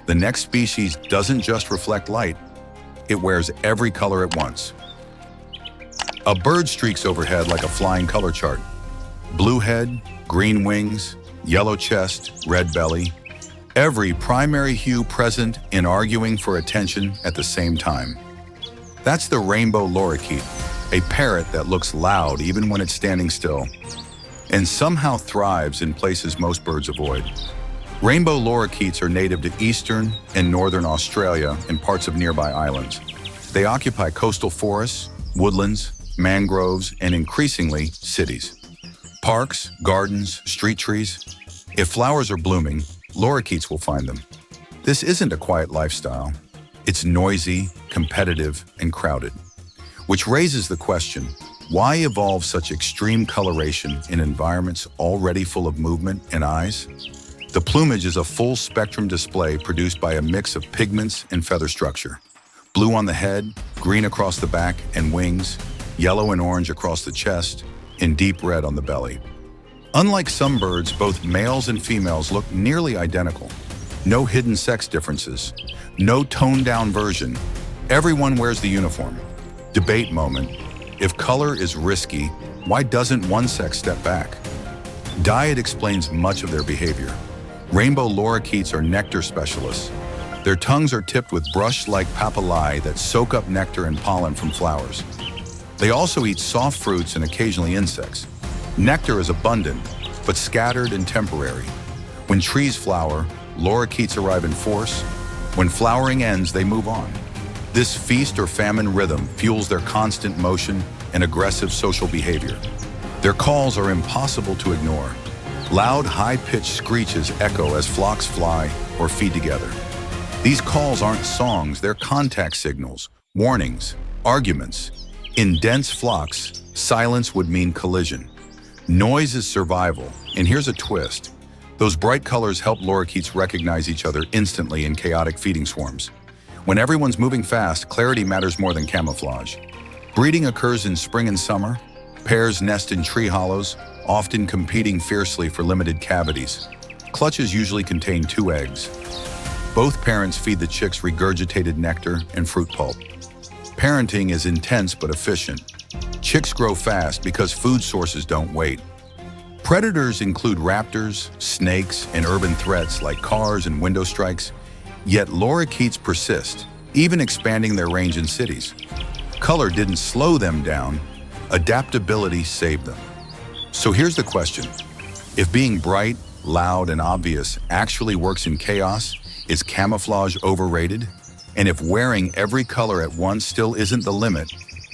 the next species doesn't just reflect light, it wears every color at once. A bird streaks overhead like a flying color chart. Blue head, green wings, yellow chest, red belly. Every primary hue present in arguing for attention at the same time. That's the rainbow lorikeet, a parrot that looks loud even when it's standing still, and somehow thrives in places most birds avoid. Rainbow lorikeets are native to eastern and northern Australia and parts of nearby islands. They occupy coastal forests, woodlands, mangroves, and increasingly, cities. Parks, gardens, street trees. If flowers are blooming, lorikeets will find them. This isn't a quiet lifestyle. It's noisy, competitive, and crowded. Which raises the question, why evolve such extreme coloration in environments already full of movement and eyes? The plumage is a full spectrum display produced by a mix of pigments and feather structure. Blue on the head, green across the back and wings, yellow and orange across the chest, and deep red on the belly. Unlike some birds, both males and females look nearly identical. No hidden sex differences, no toned-down version. Everyone wears the uniform. Debate moment. If color is risky, why doesn't one sex step back? Diet explains much of their behavior. Rainbow lorikeets are nectar specialists. Their tongues are tipped with brush-like papillae that soak up nectar and pollen from flowers. They also eat soft fruits and occasionally insects. Nectar is abundant, but scattered and temporary. When trees flower, lorikeets arrive in force. When flowering ends, they move on. This feast or famine rhythm fuels their constant motion and aggressive social behavior. Their calls are impossible to ignore. Loud, high-pitched screeches echo as flocks fly or feed together. These calls aren't songs, they're contact signals, warnings, arguments. In dense flocks, silence would mean collision. Noise is survival, and here's a twist. Those bright colors help lorikeets recognize each other instantly in chaotic feeding swarms. When everyone's moving fast, clarity matters more than camouflage. Breeding occurs in spring and summer. Pairs nest in tree hollows, often competing fiercely for limited cavities. Clutches usually contain 2 eggs. Both parents feed the chicks regurgitated nectar and fruit pulp. Parenting is intense but efficient. Chicks grow fast because food sources don't wait. Predators include raptors, snakes, and urban threats like cars and window strikes. Yet lorikeets persist, even expanding their range in cities. Color didn't slow them down, adaptability saved them. So here's the question. If being bright, loud, and obvious actually works in chaos, is camouflage overrated? And if wearing every color at once still isn't the limit,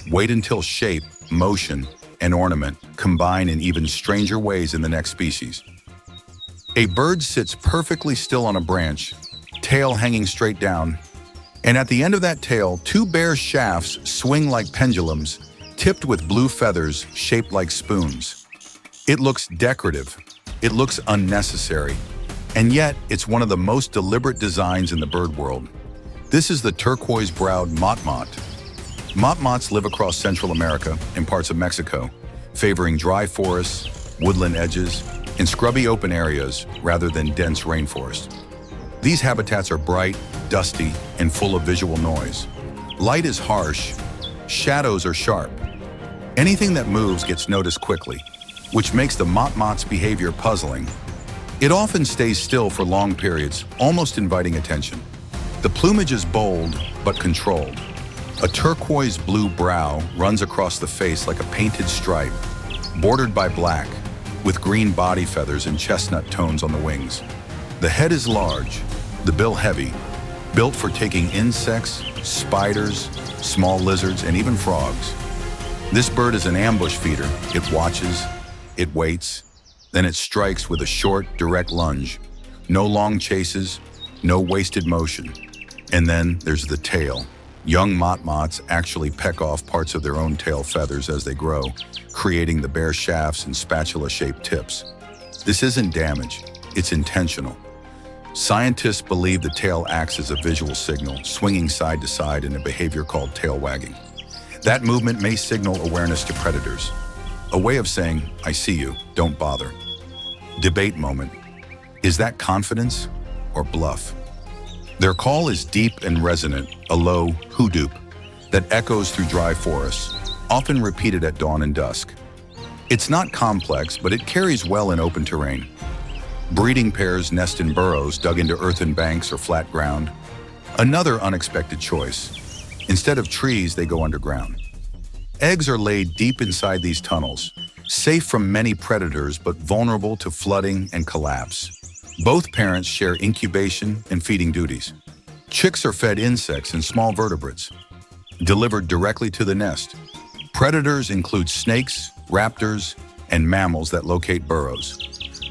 wait until shape, motion, and ornament combine in even stranger ways in the next species. A bird sits perfectly still on a branch, tail hanging straight down, and at the end of that tail, 2 bare shafts swing like pendulums, tipped with blue feathers shaped like spoons. It looks decorative, it looks unnecessary, and yet it's one of the most deliberate designs in the bird world. This is the turquoise-browed motmot. Motmots live across Central America and parts of Mexico, favoring dry forests, woodland edges, and scrubby open areas rather than dense rainforest. These habitats are bright, dusty, and full of visual noise. Light is harsh, shadows are sharp. Anything that moves gets noticed quickly, which makes the motmot's behavior puzzling. It often stays still for long periods, almost inviting attention. The plumage is bold, but controlled. A turquoise-blue brow runs across the face like a painted stripe, bordered by black, with green body feathers and chestnut tones on the wings. The head is large, the bill heavy, built for taking insects, spiders, small lizards, and even frogs. This bird is an ambush feeder. It watches, it waits, then it strikes with a short, direct lunge. No long chases, no wasted motion. And then there's the tail. Young motmots actually peck off parts of their own tail feathers as they grow, creating the bare shafts and spatula-shaped tips. This isn't damage, it's intentional. Scientists believe the tail acts as a visual signal, swinging side to side in a behavior called tail wagging. That movement may signal awareness to predators, a way of saying, I see you, don't bother. Debate moment. Is that confidence or bluff? Their call is deep and resonant, a low hoot that echoes through dry forests, often repeated at dawn and dusk. It's not complex, but it carries well in open terrain. Breeding pairs nest in burrows dug into earthen banks or flat ground. Another unexpected choice. Instead of trees, they go underground. Eggs are laid deep inside these tunnels, safe from many predators but vulnerable to flooding and collapse. Both parents share incubation and feeding duties. Chicks are fed insects and small vertebrates, delivered directly to the nest. Predators include snakes, raptors, and mammals that locate burrows.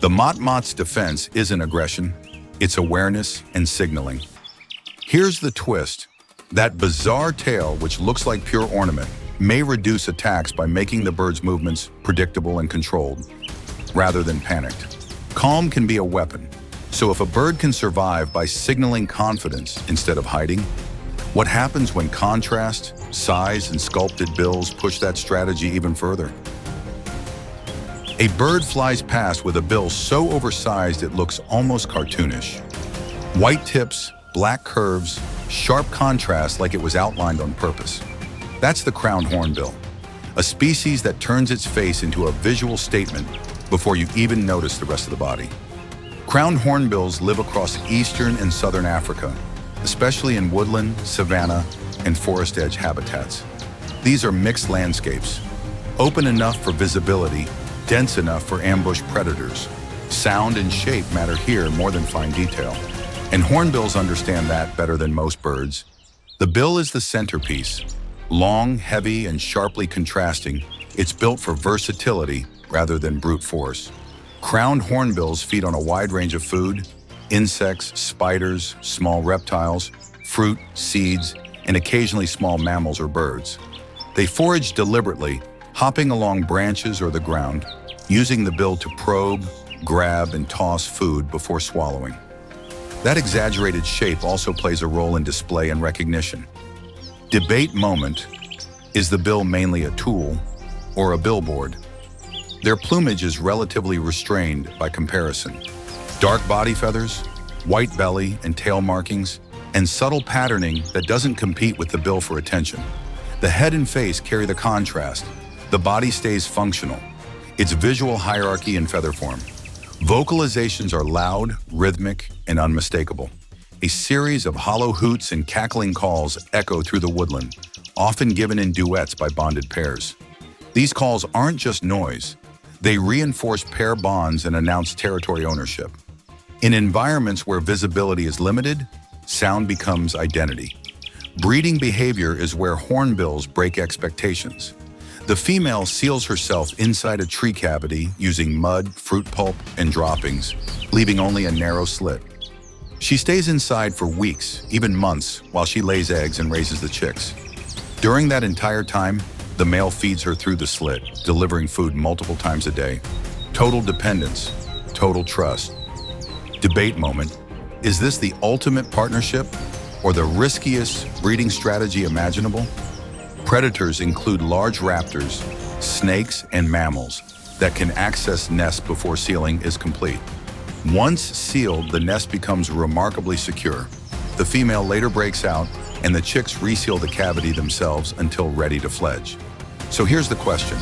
The motmot's defense isn't aggression, it's awareness and signaling. Here's the twist. That bizarre tail, which looks like pure ornament, may reduce attacks by making the bird's movements predictable and controlled, rather than panicked. Calm can be a weapon, so if a bird can survive by signaling confidence instead of hiding, what happens when contrast, size, and sculpted bills push that strategy even further? A bird flies past with a bill so oversized it looks almost cartoonish. White tips, black curves, sharp contrast like it was outlined on purpose. That's the crowned hornbill, a species that turns its face into a visual statement before you even notice the rest of the body. Crowned hornbills live across eastern and southern Africa, especially in woodland, savanna, and forest edge habitats. These are mixed landscapes, open enough for visibility, dense enough for ambush predators. Sound and shape matter here more than fine detail, and hornbills understand that better than most birds. The bill is the centerpiece. Long, heavy, and sharply contrasting, it's built for versatility rather than brute force. Crowned hornbills feed on a wide range of food: insects, spiders, small reptiles, fruit, seeds, and occasionally small mammals or birds. They forage deliberately, hopping along branches or the ground, using the bill to probe, grab, and toss food before swallowing. That exaggerated shape also plays a role in display and recognition. Debate moment: is the bill mainly a tool or a billboard? Their plumage is relatively restrained by comparison. Dark body feathers, white belly and tail markings, and subtle patterning that doesn't compete with the bill for attention. The head and face carry the contrast. The body stays functional. It's visual hierarchy in feather form. Vocalizations are loud, rhythmic, and unmistakable. A series of hollow hoots and cackling calls echo through the woodland, often given in duets by bonded pairs. These calls aren't just noise. They reinforce pair bonds and announce territory ownership. In environments where visibility is limited, sound becomes identity. Breeding behavior is where hornbills break expectations. The female seals herself inside a tree cavity using mud, fruit pulp, and droppings, leaving only a narrow slit. She stays inside for weeks, even months, while she lays eggs and raises the chicks. During that entire time, the male feeds her through the slit, delivering food multiple times a day. Total dependence, total trust. Debate moment: is this the ultimate partnership or the riskiest breeding strategy imaginable? Predators include large raptors, snakes, and mammals that can access nests before sealing is complete. Once sealed, the nest becomes remarkably secure. The female later breaks out, and the chicks reseal the cavity themselves until ready to fledge. So here's the question.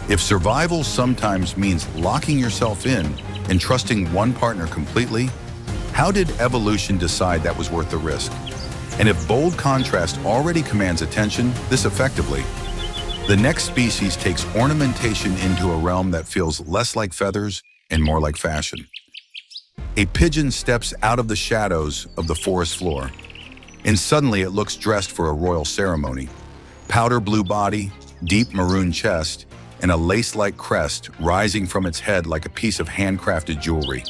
If survival sometimes means locking yourself in and trusting one partner completely, how did evolution decide that was worth the risk? And if bold contrast already commands attention this effectively, the next species takes ornamentation into a realm that feels less like feathers and more like fashion. A pigeon steps out of the shadows of the forest floor, and suddenly it looks dressed for a royal ceremony. Powder blue body, deep maroon chest, and a lace-like crest rising from its head like a piece of handcrafted jewelry.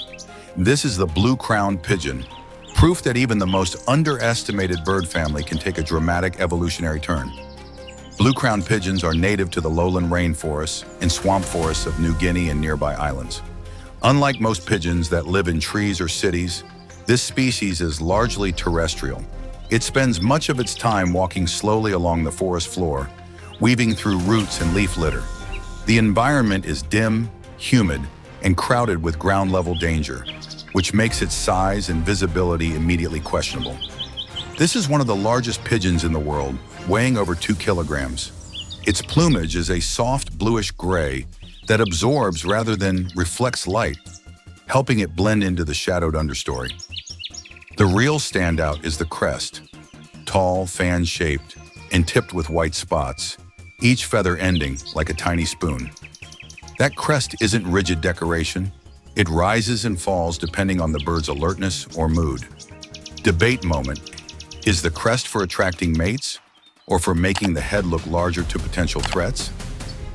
This is the blue-crowned pigeon, proof that even the most underestimated bird family can take a dramatic evolutionary turn. Blue-crowned pigeons are native to the lowland rainforests and swamp forests of New Guinea and nearby islands. Unlike most pigeons that live in trees or cities, this species is largely terrestrial. It spends much of its time walking slowly along the forest floor, weaving through roots and leaf litter. The environment is dim, humid, and crowded with ground-level danger, which makes its size and visibility immediately questionable. This is one of the largest pigeons in the world, weighing over 2 kilograms. Its plumage is a soft bluish gray that absorbs rather than reflects light, helping it blend into the shadowed understory. The real standout is the crest, tall, fan-shaped, and tipped with white spots, each feather ending like a tiny spoon. That crest isn't rigid decoration. It rises and falls depending on the bird's alertness or mood. Debate moment. Is the crest for attracting mates or for making the head look larger to potential threats?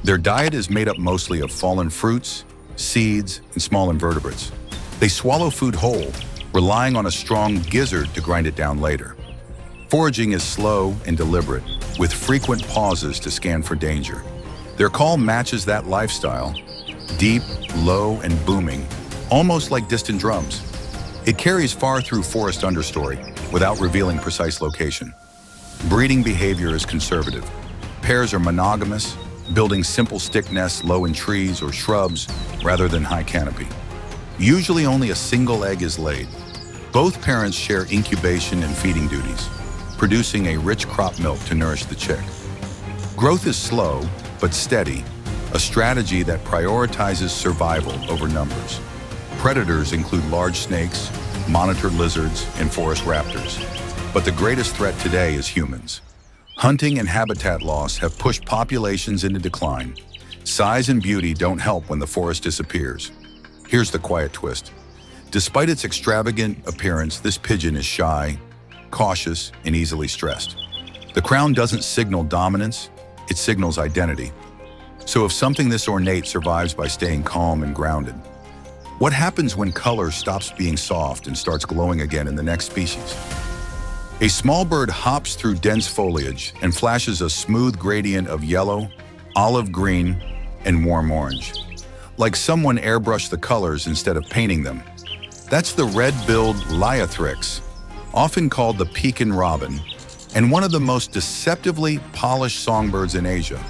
Their diet is made up mostly of fallen fruits, seeds, and small invertebrates. They swallow food whole, relying on a strong gizzard to grind it down later. Foraging is slow and deliberate, with frequent pauses to scan for danger. Their call matches that lifestyle, deep, low, and booming, almost like distant drums. It carries far through forest understory without revealing precise location. Breeding behavior is conservative. Pairs are monogamous, building simple stick nests low in trees or shrubs rather than high canopy. Usually only a single egg is laid. Both parents share incubation and feeding duties, producing a rich crop milk to nourish the chick. Growth is slow but steady, a strategy that prioritizes survival over numbers. Predators include large snakes, monitored lizards, and forest raptors. But the greatest threat today is humans. Hunting and habitat loss have pushed populations into decline. Size and beauty don't help when the forest disappears. Here's the quiet twist. Despite its extravagant appearance, this pigeon is shy, cautious, and easily stressed. The crown doesn't signal dominance, it signals identity. So if something this ornate survives by staying calm and grounded, what happens when color stops being soft and starts glowing again in the next species? A small bird hops through dense foliage and flashes a smooth gradient of yellow, olive green, and warm orange. Like someone airbrushed the colors instead of painting them. That's the red-billed Liothrix, often called the Pekin robin, and one of the most deceptively polished songbirds in Asia.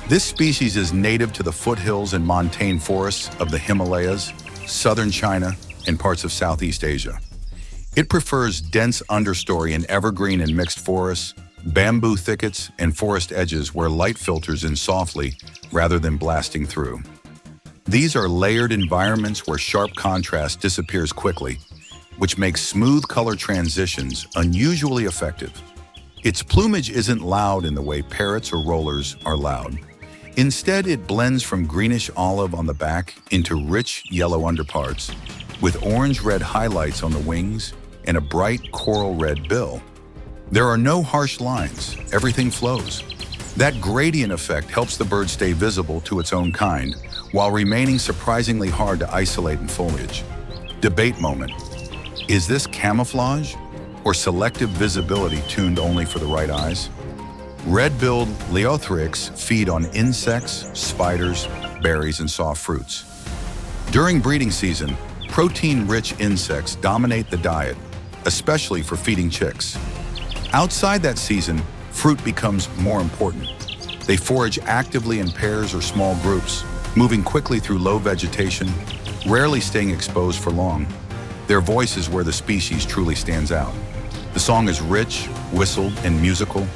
This species is native to the foothills and montane forests of the Himalayas, southern China, and parts of Southeast Asia. It prefers dense understory in evergreen and mixed forests, bamboo thickets, and forest edges where light filters in softly rather than blasting through. These are layered environments where sharp contrast disappears quickly, which makes smooth color transitions unusually effective. Its plumage isn't loud in the way parrots or rollers are loud. Instead, it blends from greenish olive on the back into rich yellow underparts, with orange-red highlights on the wings and a bright coral red bill. There are no harsh lines, everything flows. That gradient effect helps the bird stay visible to its own kind, while remaining surprisingly hard to isolate in foliage. Debate moment. Is this camouflage or selective visibility tuned only for the right eyes? Red-billed Liothrix feed on insects, spiders, berries, and soft fruits. During breeding season, protein-rich insects dominate the diet, especially for feeding chicks. Outside that season, fruit becomes more important. They forage actively in pairs or small groups, moving quickly through low vegetation, rarely staying exposed for long. Their voice is where the species truly stands out. The song is rich, whistled, and musical,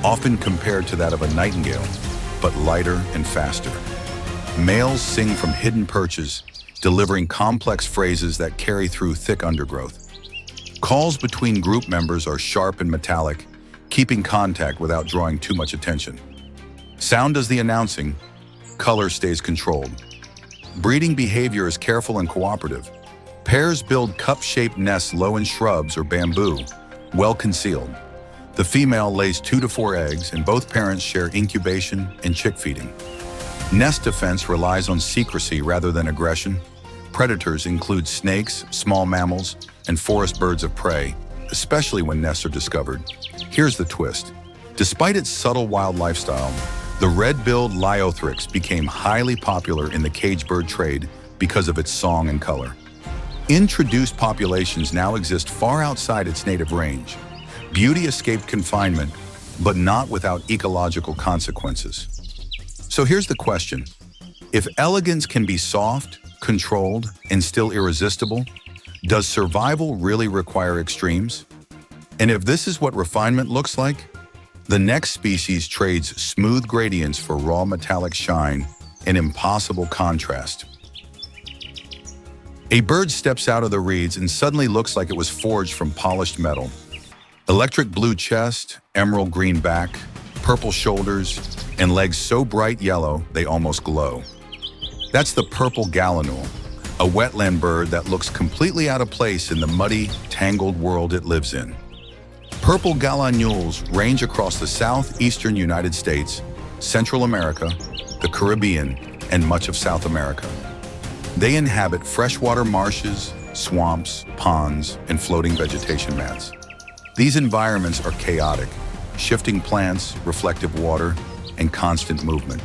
often compared to that of a nightingale, but lighter and faster. Males sing from hidden perches, delivering complex phrases that carry through thick undergrowth. Calls between group members are sharp and metallic, keeping contact without drawing too much attention. Sound does the announcing, color stays controlled. Breeding behavior is careful and cooperative. Pairs build cup-shaped nests low in shrubs or bamboo, well concealed. The female lays 2 to 4 eggs, and both parents share incubation and chick feeding. Nest defense relies on secrecy rather than aggression. Predators include snakes, small mammals, and forest birds of prey, especially when nests are discovered. Here's the twist. Despite its subtle wild lifestyle, the red-billed Liothrix became highly popular in the cage bird trade because of its song and color. Introduced populations now exist far outside its native range. Beauty escaped confinement, but not without ecological consequences. So here's the question. If elegance can be soft, controlled, and still irresistible? Does survival really require extremes? And if this is what refinement looks like, the next species trades smooth gradients for raw metallic shine and impossible contrast. A bird steps out of the reeds and suddenly looks like it was forged from polished metal. Electric blue chest, emerald green back, purple shoulders, and legs so bright yellow they almost glow. That's the purple gallinule, a wetland bird that looks completely out of place in the muddy, tangled world it lives in. Purple gallinules range across the southeastern United States, Central America, the Caribbean, and much of South America. They inhabit freshwater marshes, swamps, ponds, and floating vegetation mats. These environments are chaotic, shifting plants, reflective water, and constant movement.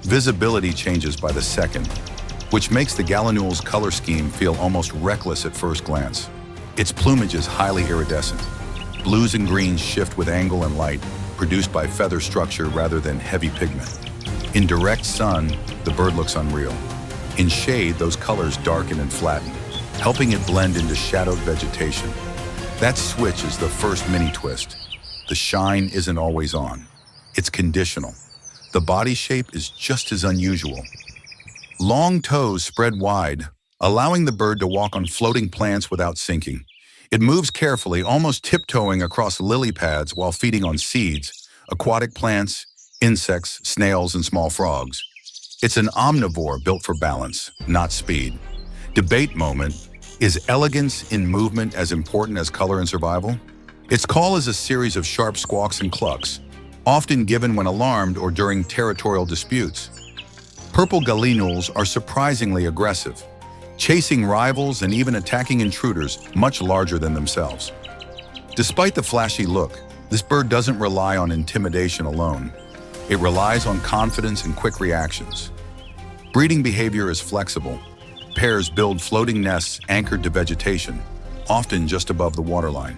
Visibility changes by the second, which makes the gallinule's color scheme feel almost reckless at first glance. Its plumage is highly iridescent. Blues and greens shift with angle and light, produced by feather structure rather than heavy pigment. In direct sun, the bird looks unreal. In shade, those colors darken and flatten, helping it blend into shadowed vegetation. That switch is the first mini twist. The shine isn't always on. It's conditional. The body shape is just as unusual. Long toes spread wide, allowing the bird to walk on floating plants without sinking. It moves carefully, almost tiptoeing across lily pads while feeding on seeds, aquatic plants, insects, snails, and small frogs. It's an omnivore built for balance, not speed. Debate moment: is elegance in movement as important as color in survival? Its call is a series of sharp squawks and clucks, often given when alarmed or during territorial disputes. Purple gallinules are surprisingly aggressive, chasing rivals and even attacking intruders much larger than themselves. Despite the flashy look, this bird doesn't rely on intimidation alone. It relies on confidence and quick reactions. Breeding behavior is flexible. Pairs build floating nests anchored to vegetation, often just above the waterline.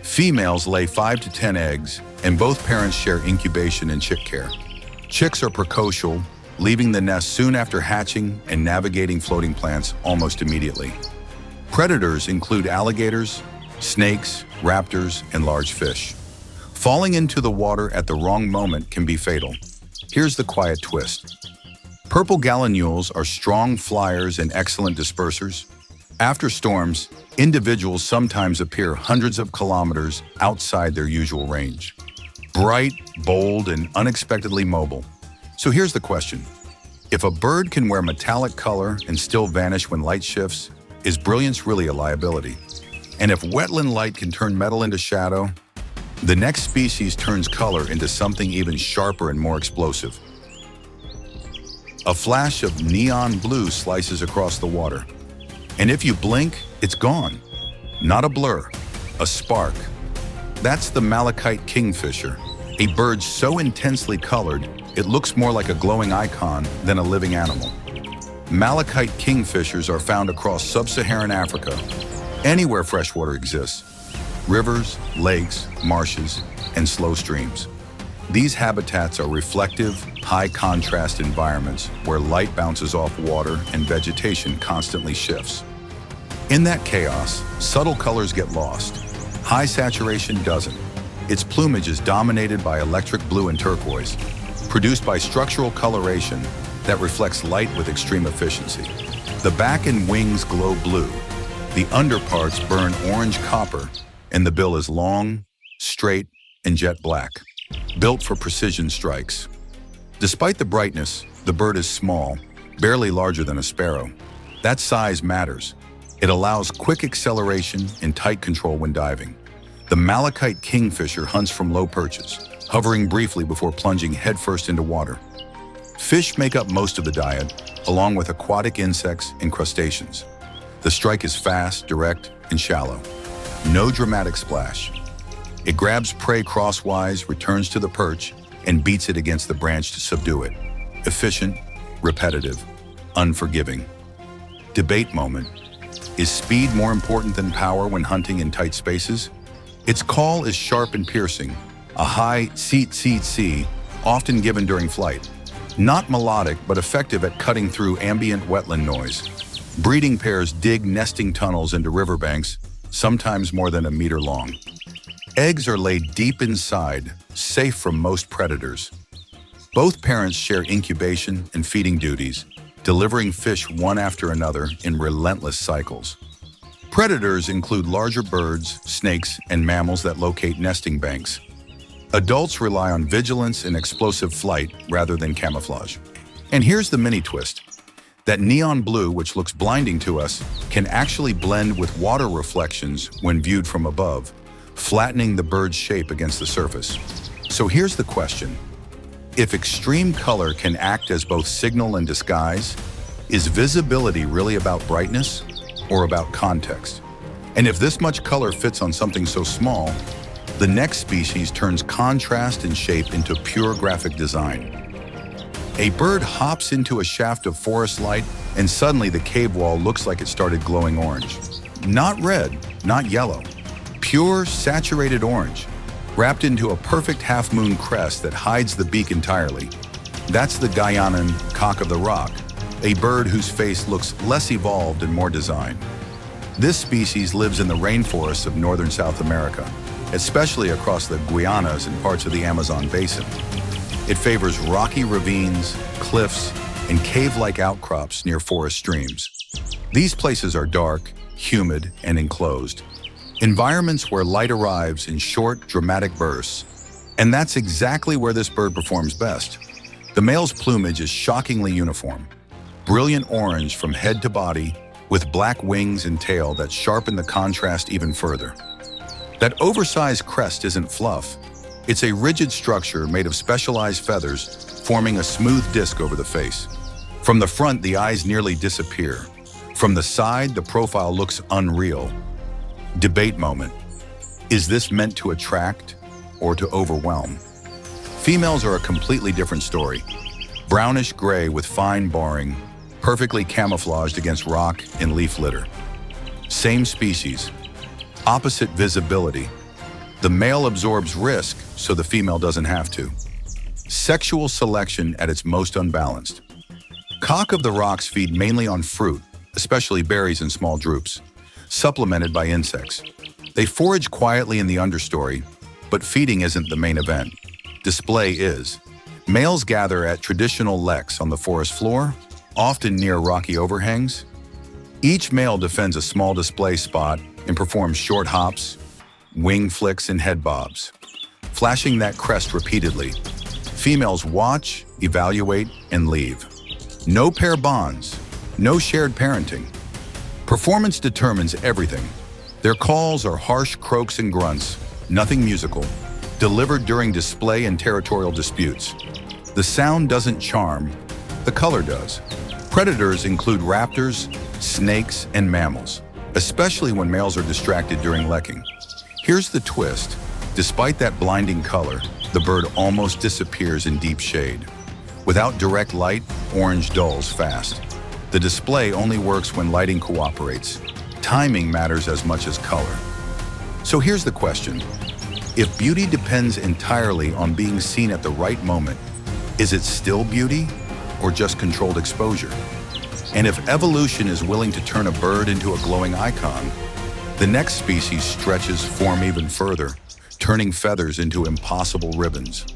Females lay 5 to 10 eggs, and both parents share incubation and chick care. Chicks are precocial, leaving the nest soon after hatching and navigating floating plants almost immediately. Predators include alligators, snakes, raptors, and large fish. Falling into the water at the wrong moment can be fatal. Here's the quiet twist. Purple gallinules are strong flyers and excellent dispersers. After storms, individuals sometimes appear hundreds of kilometers outside their usual range. Bright, bold, and unexpectedly mobile. So here's the question. If a bird can wear metallic color and still vanish when light shifts, is brilliance really a liability? And if wetland light can turn metal into shadow, the next species turns color into something even sharper and more explosive. A flash of neon blue slices across the water. And if you blink, it's gone. Not a blur, a spark. That's the malachite kingfisher, a bird so intensely colored, it looks more like a glowing icon than a living animal. Malachite kingfishers are found across sub-Saharan Africa, anywhere freshwater exists. Rivers, lakes, marshes, and slow streams. These habitats are reflective, high-contrast environments where light bounces off water and vegetation constantly shifts. In that chaos, subtle colors get lost. High saturation doesn't. Its plumage is dominated by electric blue and turquoise, produced by structural coloration that reflects light with extreme efficiency. The back and wings glow blue, the underparts burn orange copper, and the bill is long, straight, and jet black, built for precision strikes. Despite the brightness, the bird is small, barely larger than a sparrow. That size matters. It allows quick acceleration and tight control when diving. The malachite kingfisher hunts from low perches, hovering briefly before plunging headfirst into water. Fish make up most of the diet, along with aquatic insects and crustaceans. The strike is fast, direct, and shallow. No dramatic splash. It grabs prey crosswise, returns to the perch, and beats it against the branch to subdue it. Efficient, repetitive, unforgiving. Debate moment. Is speed more important than power when hunting in tight spaces? Its call is sharp and piercing, a high seat, often given during flight. Not melodic, but effective at cutting through ambient wetland noise. Breeding pairs dig nesting tunnels into riverbanks, sometimes more than a meter long. Eggs are laid deep inside, safe from most predators. Both parents share incubation and feeding duties, delivering fish one after another in relentless cycles. Predators include larger birds, snakes, and mammals that locate nesting banks. Adults rely on vigilance and explosive flight rather than camouflage. And here's the mini twist. That neon blue, which looks blinding to us, can actually blend with water reflections when viewed from above, flattening the bird's shape against the surface. So here's the question. If extreme color can act as both signal and disguise, is visibility really about brightness or about context? And if this much color fits on something so small, the next species turns contrast and shape into pure graphic design. A bird hops into a shaft of forest light, and suddenly the cave wall looks like it started glowing orange. Not red, not yellow. Pure, saturated orange, wrapped into a perfect half-moon crest that hides the beak entirely. That's the Guyanan cock of the rock, a bird whose face looks less evolved and more designed. This species lives in the rainforests of northern South America, especially across the Guianas and parts of the Amazon basin. It favors rocky ravines, cliffs, and cave-like outcrops near forest streams. These places are dark, humid, and enclosed, environments where light arrives in short, dramatic bursts. And that's exactly where this bird performs best. The male's plumage is shockingly uniform, brilliant orange from head to body, with black wings and tail that sharpen the contrast even further. That oversized crest isn't fluff. It's a rigid structure made of specialized feathers, forming a smooth disc over the face. From the front, the eyes nearly disappear. From the side, the profile looks unreal. Debate moment. Is this meant to attract or to overwhelm? Females are a completely different story. Brownish gray with fine barring, perfectly camouflaged against rock and leaf litter. Same species, opposite visibility. The male absorbs risk, so the female doesn't have to. Sexual selection at its most unbalanced. Cock of the rocks feed mainly on fruit, especially berries and small drupes, supplemented by insects. They forage quietly in the understory, but feeding isn't the main event. Display is. Males gather at traditional leks on the forest floor, often near rocky overhangs. Each male defends a small display spot and performs short hops, wing flicks, and head bobs, flashing that crest repeatedly. Females watch, evaluate, and leave. No pair bonds, no shared parenting. Performance determines everything. Their calls are harsh croaks and grunts, nothing musical, delivered during display and territorial disputes. The sound doesn't charm, the color does. Predators include raptors, snakes, and mammals, especially when males are distracted during lekking. Here's the twist. Despite that blinding color, the bird almost disappears in deep shade. Without direct light, orange dulls fast. The display only works when lighting cooperates. Timing matters as much as color. So here's the question. If beauty depends entirely on being seen at the right moment, is it still beauty or just controlled exposure? And if evolution is willing to turn a bird into a glowing icon, the next species stretches form even further, turning feathers into impossible ribbons.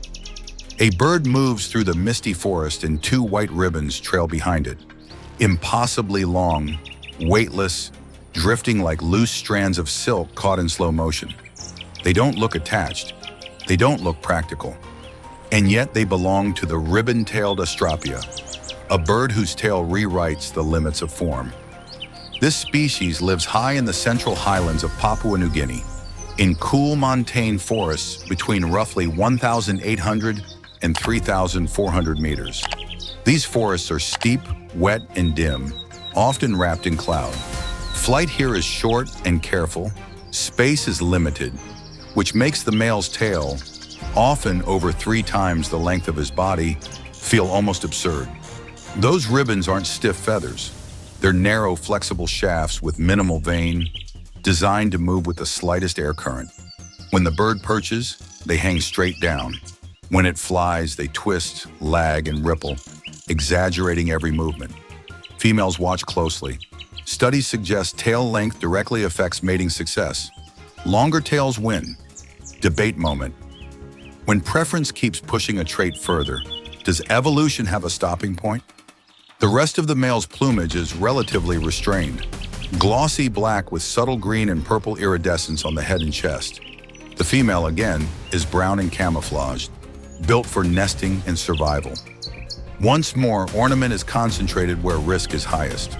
A bird moves through the misty forest and two white ribbons trail behind it. Impossibly long, weightless, drifting like loose strands of silk caught in slow motion. They don't look attached. They don't look practical. And yet they belong to the ribbon-tailed Astrapia, a bird whose tail rewrites the limits of form. This species lives high in the central highlands of Papua New Guinea, in cool montane forests between roughly 1,800 and 3,400 meters. These forests are steep, wet, and dim, often wrapped in cloud. Flight here is short and careful. Space is limited, which makes the male's tail, often over 3 times the length of his body, feel almost absurd. Those ribbons aren't stiff feathers. They're narrow, flexible shafts with minimal vane, designed to move with the slightest air current. When the bird perches, they hang straight down. When it flies, they twist, lag, and ripple, exaggerating every movement. Females watch closely. Studies suggest tail length directly affects mating success. Longer tails win. Debate moment. When preference keeps pushing a trait further, does evolution have a stopping point? The rest of the male's plumage is relatively restrained. Glossy black with subtle green and purple iridescence on the head and chest. The female, again, is brown and camouflaged, built for nesting and survival. Once more, ornament is concentrated where risk is highest.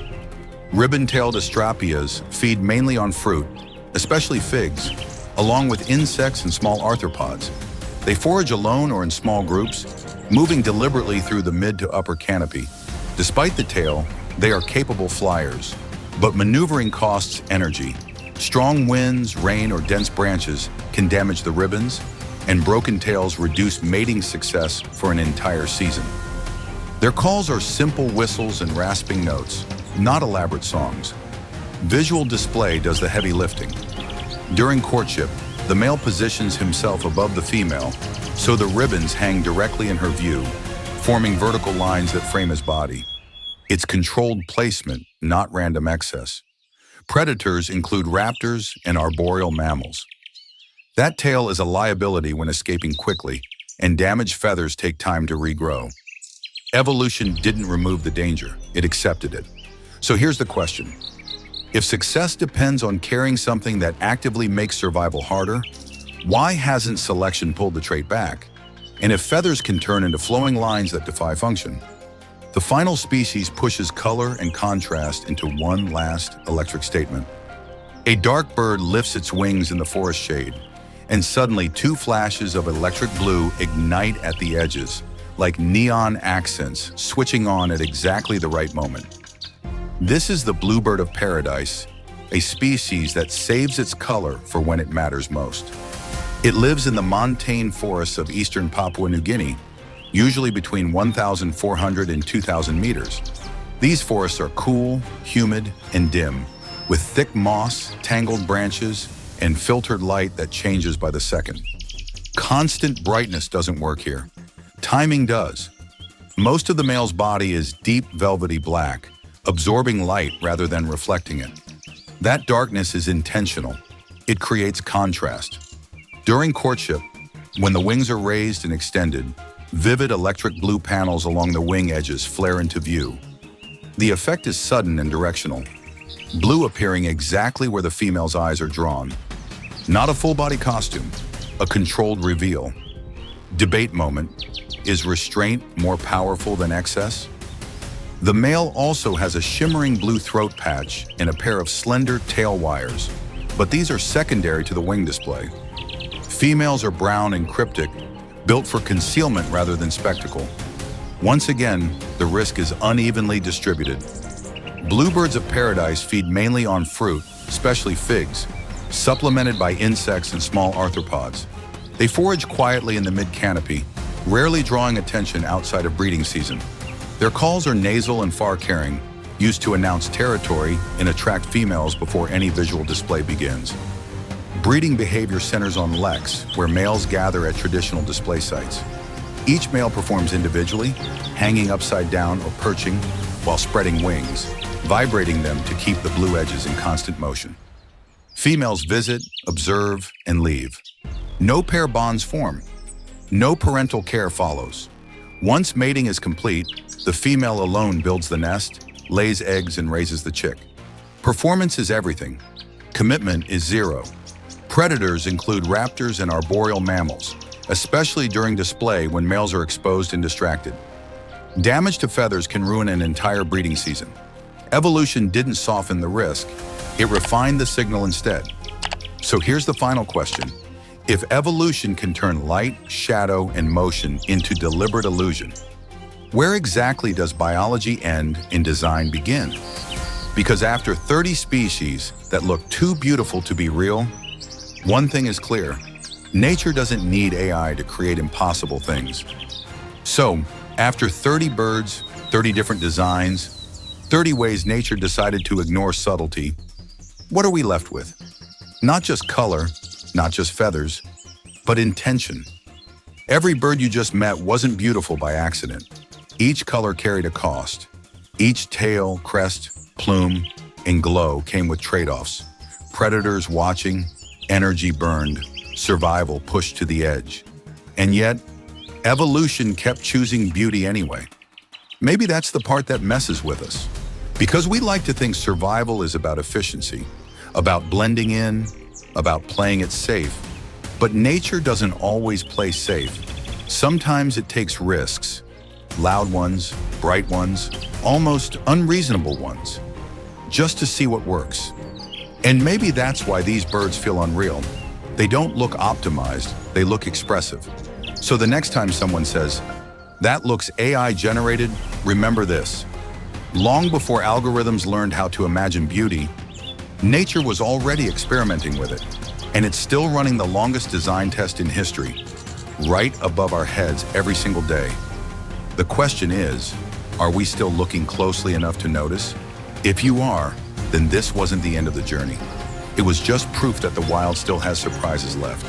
Ribbon-tailed astrapias feed mainly on fruit, especially figs, along with insects and small arthropods. They forage alone or in small groups, moving deliberately through the mid to upper canopy. Despite the tail, they are capable flyers, but maneuvering costs energy. Strong winds, rain, or dense branches can damage the ribbons, and broken tails reduce mating success for an entire season. Their calls are simple whistles and rasping notes, not elaborate songs. Visual display does the heavy lifting. During courtship, the male positions himself above the female, so the ribbons hang directly in her view, forming vertical lines that frame his body. It's controlled placement, not random excess. Predators include raptors and arboreal mammals. That tail is a liability when escaping quickly, and damaged feathers take time to regrow. Evolution didn't remove the danger, it accepted it. So here's the question. If success depends on carrying something that actively makes survival harder, why hasn't selection pulled the trait back? And if feathers can turn into flowing lines that defy function? The final species pushes color and contrast into one last electric statement. A dark bird lifts its wings in the forest shade, and suddenly two flashes of electric blue ignite at the edges, like neon accents switching on at exactly the right moment. This is the bluebird of paradise, a species that saves its color for when it matters most. It lives in the montane forests of eastern Papua New Guinea, usually between 1,400 and 2,000 meters. These forests are cool, humid, and dim, with thick moss, tangled branches, and filtered light that changes by the second. Constant brightness doesn't work here. Timing does. Most of the male's body is deep velvety black, absorbing light rather than reflecting it. That darkness is intentional. It creates contrast. During courtship, when the wings are raised and extended, vivid electric blue panels along the wing edges flare into view. The effect is sudden and directional, blue appearing exactly where the female's eyes are drawn. Not a full-body costume, a controlled reveal. Debate moment. Is restraint more powerful than excess? The male also has a shimmering blue throat patch and a pair of slender tail wires, but these are secondary to the wing display. Females are brown and cryptic, built for concealment rather than spectacle. Once again, the risk is unevenly distributed. Bluebirds of paradise feed mainly on fruit, especially figs, supplemented by insects and small arthropods. They forage quietly in the mid-canopy, rarely drawing attention outside of breeding season. Their calls are nasal and far-carrying, used to announce territory and attract females before any visual display begins. Breeding behavior centers on leks, where males gather at traditional display sites. Each male performs individually, hanging upside down or perching, while spreading wings, vibrating them to keep the blue edges in constant motion. Females visit, observe, and leave. No pair bonds form. No parental care follows. Once mating is complete, the female alone builds the nest, lays eggs, and raises the chick. Performance is everything. Commitment is zero. Predators include raptors and arboreal mammals, especially during display when males are exposed and distracted. Damage to feathers can ruin an entire breeding season. Evolution didn't soften the risk, it refined the signal instead. So here's the final question. If evolution can turn light, shadow, and motion into deliberate illusion, where exactly does biology end and design begin? Because after 30 species that look too beautiful to be real, one thing is clear. Nature doesn't need AI to create impossible things. So, after 30 birds, 30 different designs, 30 ways nature decided to ignore subtlety, what are we left with? Not just color, not just feathers, but intention. Every bird you just met wasn't beautiful by accident. Each color carried a cost. Each tail, crest, plume, and glow came with trade-offs. Predators watching, energy burned, survival pushed to the edge. And yet, evolution kept choosing beauty anyway. Maybe that's the part that messes with us. Because we like to think survival is about efficiency, about blending in, about playing it safe. But nature doesn't always play safe. Sometimes it takes risks. Loud ones, bright ones, almost unreasonable ones, just to see what works. And maybe that's why these birds feel unreal. They don't look optimized, they look expressive. So the next time someone says, "That looks AI generated," remember this. Long before algorithms learned how to imagine beauty, nature was already experimenting with it. And it's still running the longest design test in history, right above our heads every single day. The question is, are we still looking closely enough to notice? If you are, then this wasn't the end of the journey. It was just proof that the wild still has surprises left.